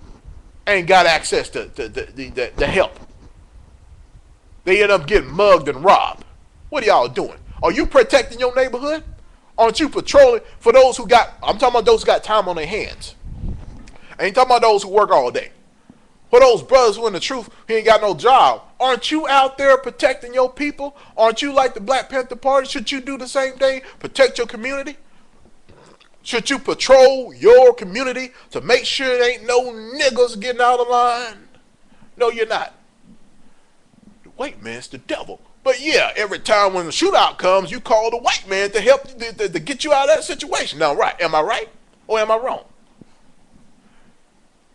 ain't got access to the help. They end up getting mugged and robbed. What are y'all doing? Are you protecting your neighborhood? Aren't you patrolling for those who got, I'm talking about those who got time on their hands. I ain't talking about those who work all day. For those brothers who in the truth, who ain't got no job, aren't you out there protecting your people? Aren't you like the Black Panther Party? Should you do the same thing? Protect your community? Should you patrol your community to make sure there ain't no niggas getting out of line? No, you're not. The white man's the devil. But yeah, every time when the shootout comes, you call the white man to help you, to get you out of that situation. Now, right? Am I right or am I wrong?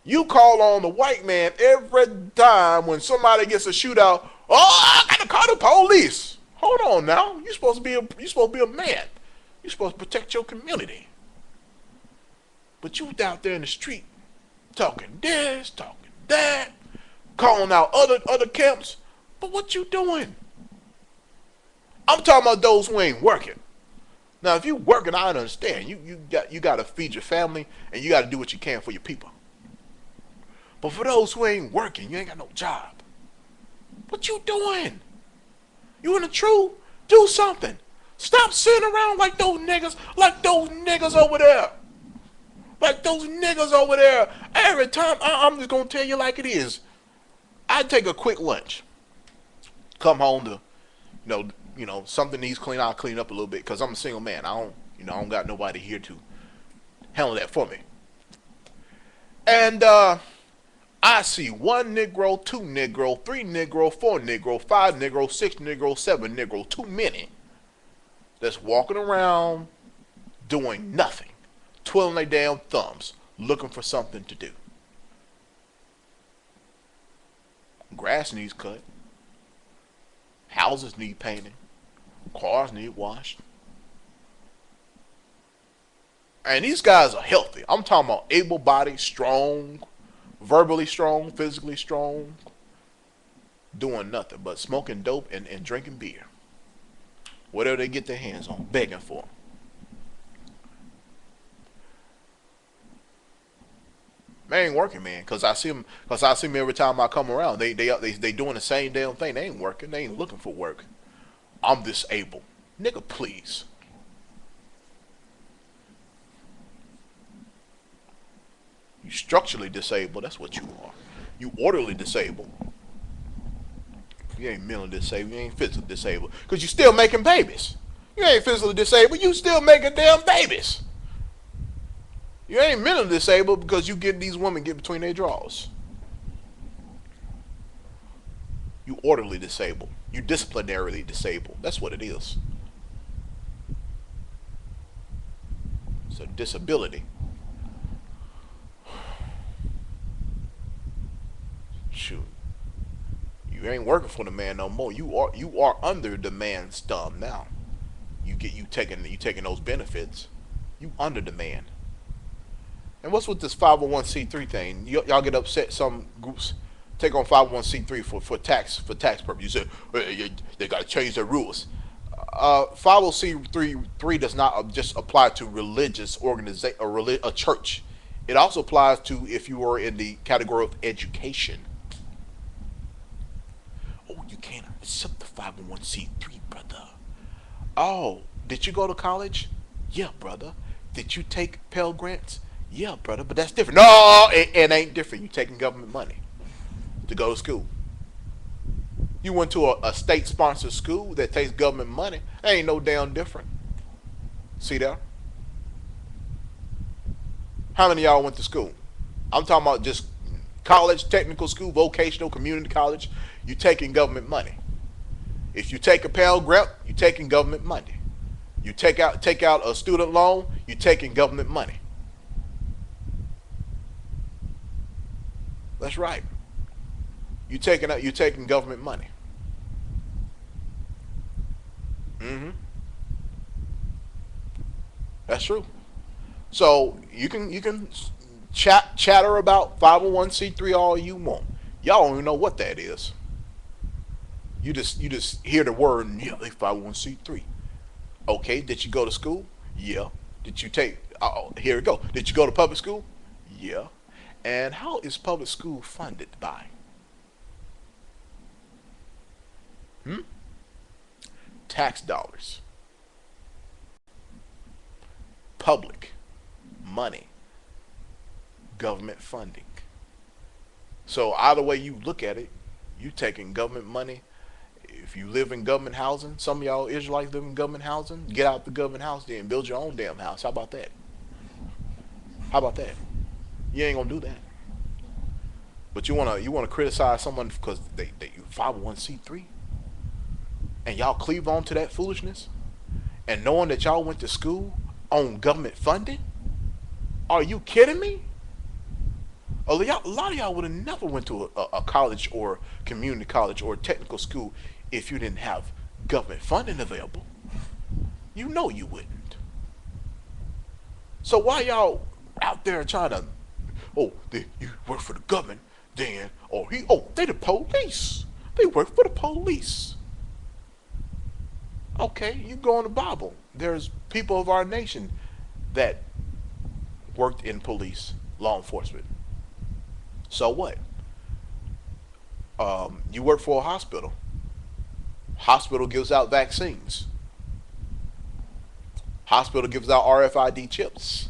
You call on the white man every time when somebody gets a shootout. Oh, I gotta call the police. Hold on now. You're supposed to be a man. You're supposed to protect your community. But you out there in the street talking this, talking that, calling out other camps. But what you doing? I'm talking about those who ain't working. Now, if you working, I understand. You got to feed your family and you got to do what you can for your people. But for those who ain't working, you ain't got no job. What you doing? You in the truth? Do something. Stop sitting around like those niggas over there. Like those niggas over there. Every time, I'm just going to tell you like it is. I take a quick lunch. Come home to, something needs clean. I'll clean up a little bit because I'm a single man. I don't got nobody here to handle that for me. And I see 1 Negro, 2 Negro, 3 Negro, 4 Negro, 5 Negro, 6 Negro, 7 Negro, too many that's walking around doing nothing, twiddling their damn thumbs, looking for something to do. Grass needs cut. Houses need painting. Cars need washed. And these guys are healthy. I'm talking about able-bodied, strong, verbally strong, physically strong, doing nothing but smoking dope and drinking beer. Whatever they get their hands on, begging for. They ain't working, man. Cause I see them every time I come around. They doing the same damn thing. They ain't working. They ain't looking for work. I'm disabled, nigga. Please. You structurally disabled. That's what you are. You orderly disabled. You ain't mentally disabled. You ain't physically disabled. Cause you still making babies. You ain't physically disabled. You still making damn babies. You ain't mentally disabled because you get these women get between their drawers. You orderly disabled. You disciplinarily disabled. That's what it is. It's a disability. Shoot. You ain't working for the man no more. You are under the man's thumb now. You taking those benefits. You under the man. And what's with this 501c3 thing? Y'all get upset. Some groups take on 501c3 for tax purposes. You say they got to change their rules. 501c3 does not just apply to religious organization or a church. It also applies to if you are in the category of education. Oh, you can't accept the 501c3, brother. Oh, did you go to college? Yeah, brother. Did you take Pell Grants? Yeah, brother, but that's different. No, it ain't different. You taking government money to go to school. You went to a state sponsored school that takes government money. Ain't no damn different. See there? How many of y'all went to school? I'm talking about just college, technical school, vocational, community college. You taking government money. If you take a Pell Grant, you taking government money. You take out a student loan, you taking government money. That's right. You taking government money. Mm-hmm. That's true. So you can chatter about 501c3 all you want. Y'all don't even know what that is. You just hear the word, yeah, they 501c3. Okay, did you go to school? Yeah. Did you take? Oh, here we go. Did you go to public school? Yeah. And how is public school funded by? Hmm? Tax dollars, public money, government funding. So either way you look at it, you taking government money. If you live in government housing, some of y'all Israelites live in government housing, get out the government house then build your own damn house. How about that? How about that? You ain't gonna do that. But you wanna criticize someone because they 501c3 and y'all cleave on to that foolishness and knowing that y'all went to school on government funding? Are you kidding me? A lot of y'all would have never went to a college or community college or technical school if you didn't have government funding available. You know you wouldn't. So why y'all out there trying to, you work for the government, then, they the police. They work for the police. Okay, you go in the Bible. There's people of our nation that worked in police, law enforcement. So what? You work for a hospital. Hospital gives out vaccines. Hospital gives out RFID chips.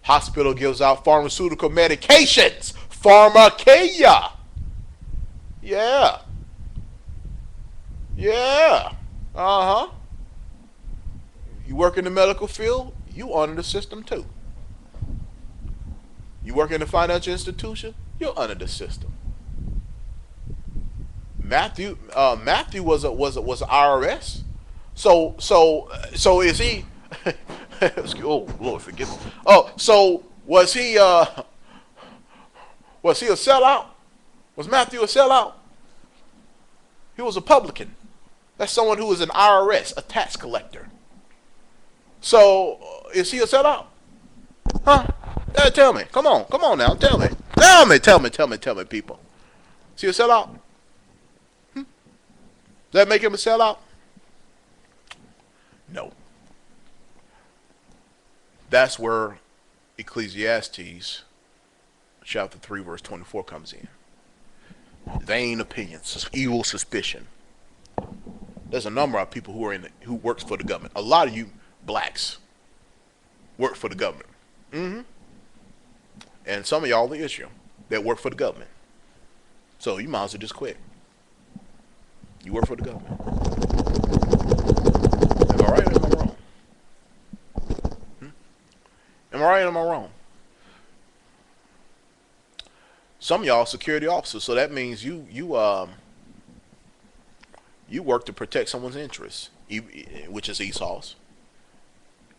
Hospital gives out pharmaceutical medications. Pharmakeia. Yeah. Yeah. Uh huh. You work in the medical field, you under the system too. You work in a financial institution, you're under the system. Matthew was a IRS. So is he? Oh Lord, forgive me. Oh, so was he a sellout? Was Matthew a sellout? He was a publican. That's someone who is an IRS, a tax collector. So is he a sellout? Huh? Tell me. Come on now. Tell me. Tell me, people. Is he a sellout? Hmm? Does that make him a sellout? No. That's where Ecclesiastes chapter 3 verse 24 comes in. Vain opinions, evil suspicion. There's a number of people who works for the government. A lot of you blacks work for the government. Mm-hmm. And some of y'all the issue that work for the government. So you might as well just quit. You work for the government. Am I right or am I wrong? Hmm? Am I right or am I wrong? Some of y'all security officers, so that means you work to protect someone's interests, which is Esau's,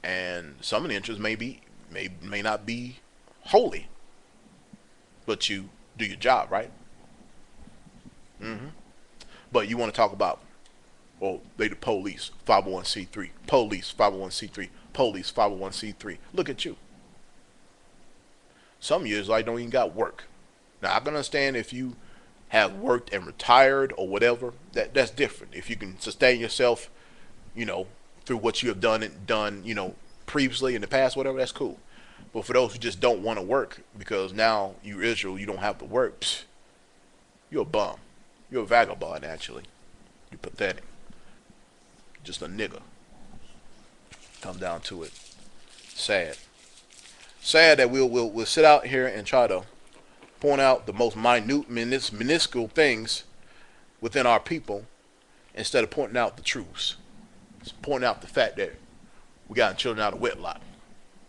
and some of the interests may not be holy, but you do your job, right? Mm-hmm. But you want to talk about, they the police, 501c3, police, 501c3, police, 501c3. Look at you. Some years like don't even got work. Now I can understand if you have worked and retired or whatever, that's different. If you can sustain yourself, you know, through what you have done previously in the past, whatever, that's cool. But for those who just don't want to work because now you Israel, you don't have to work, psh, you're a bum. You're a vagabond, actually. You're pathetic. Just a nigga. Come down to it. Sad. Sad that we'll sit out here and try to point out the most minute, minuscule things within our people instead of pointing out the truths. It's pointing out the fact that we got children out of wedlock.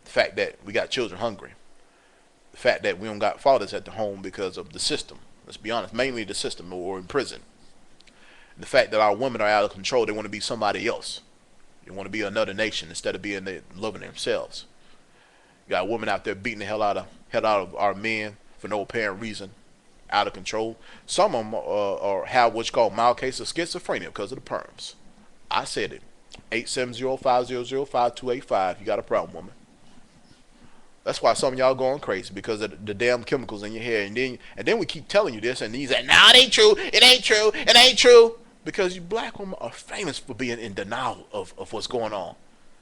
The fact that we got children hungry. The fact that we don't got fathers at the home because of the system. Let's be honest, mainly the system or in prison. The fact that our women are out of control, they want to be somebody else. They want to be another nation instead of being loving themselves. You got women out there beating the hell out of our men for no apparent reason, out of control. Some of them have what's called mild case of schizophrenia because of the perms. I said it. 870-500-5285. You got a problem, woman. That's why some of y'all going crazy because of the damn chemicals in your hair. And then we keep telling you this, and these say, "No, it ain't true. It ain't true. It ain't true." Because you black women are famous for being in denial of what's going on.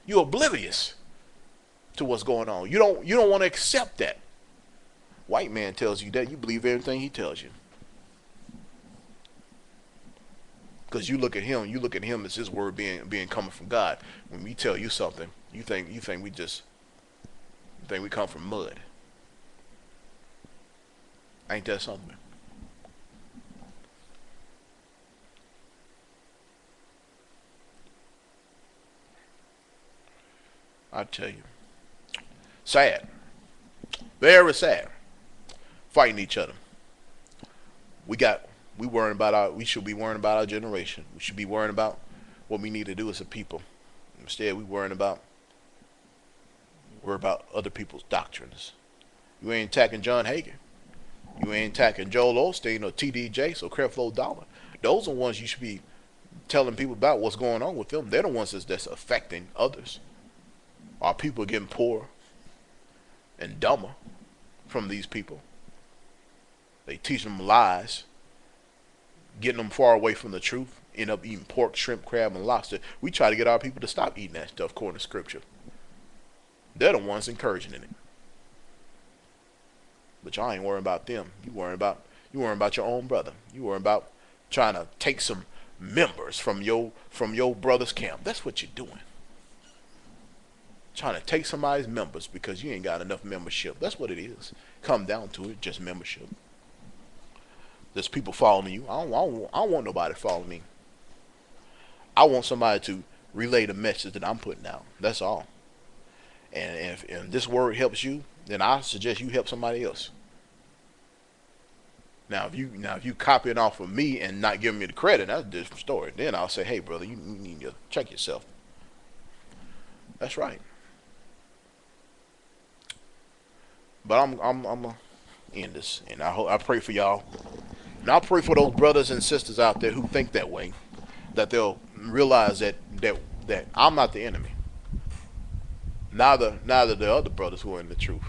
You're oblivious to what's going on. You don't want to accept that. White man tells you that, you believe everything he tells you. Because you look at him as his word being coming from God. When we tell you something, you think we come from mud. Ain't that something? I tell you. Sad. Very sad. Fighting each other. We should be worrying about our generation. We should be worrying about what we need to do as a people. Instead, we worry about other people's doctrines. You ain't attacking John Hagen. You ain't attacking Joel Osteen or T.D. Jakes or Creflo Dollar. Those are the ones you should be telling people about what's going on with them. They're the ones that's affecting others. Our people are getting poorer and dumber from these people. They teach them lies, getting them far away from the truth, end up eating pork, shrimp, crab, and lobster. We try to get our people to stop eating that stuff according to scripture. They're the ones encouraging it. But y'all ain't worrying about them. You worrying about your own brother. You worrying about trying to take some members from your brother's camp. That's what you're doing. Trying to take somebody's members because you ain't got enough membership. That's what it is. Come down to it, just membership. There's people following you. I don't want nobody following me. I want somebody to relay the message that I'm putting out. That's all. And if this word helps you, then I suggest you help somebody else. Now if you copy it off of me and not giving me the credit, that's a different story. Then I'll say, hey brother, you need to check yourself. That's right. But I'm gonna end this, and I pray for y'all, and I pray for those brothers and sisters out there who think that way, that they'll realize that I'm not the enemy. Neither the other brothers who are in the truth.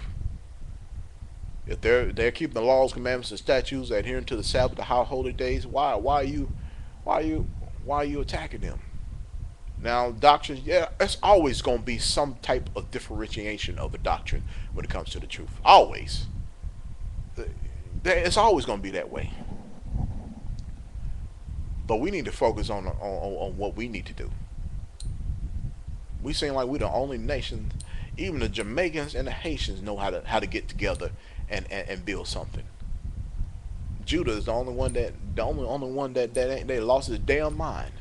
If they're keeping the laws, commandments, and statutes, adhering to the Sabbath, the high holy days, why are you attacking them? Now, doctrines, yeah, it's always going to be some type of differentiation of a doctrine when it comes to the truth. Always. It's always going to be that way. But we need to focus on what we need to do. We seem like we're the only nation. Even the Jamaicans and the Haitians know how to get together and build something. Judah is the only one that they lost his damn mind.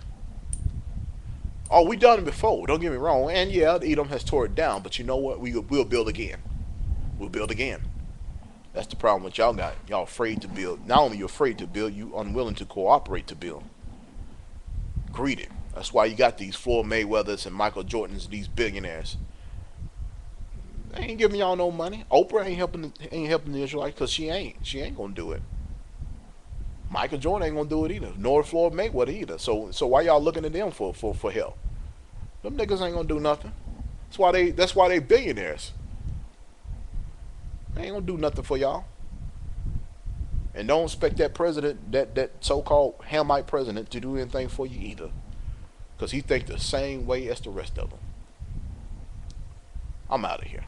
Oh, we done it before. Don't get me wrong. And yeah, Edom has tore it down. But you know what? We'll build again. We'll build again. That's the problem with y'all got. Y'all afraid to build. Not only you afraid to build, you unwilling to cooperate to build. Greedy. That's why you got these Floyd Mayweathers and Michael Jordans, these billionaires. They ain't giving y'all no money. Oprah ain't helping the Israelites because she ain't gonna do it. Michael Jordan ain't gonna do it either, nor Floyd Mayweather either. So why y'all looking at them for help? Them niggas ain't gonna do nothing. That's why they billionaires. They ain't gonna do nothing for y'all. And don't expect that president, that so-called Hamite president, to do anything for you either, because he thinks the same way as the rest of them. I'm out of here.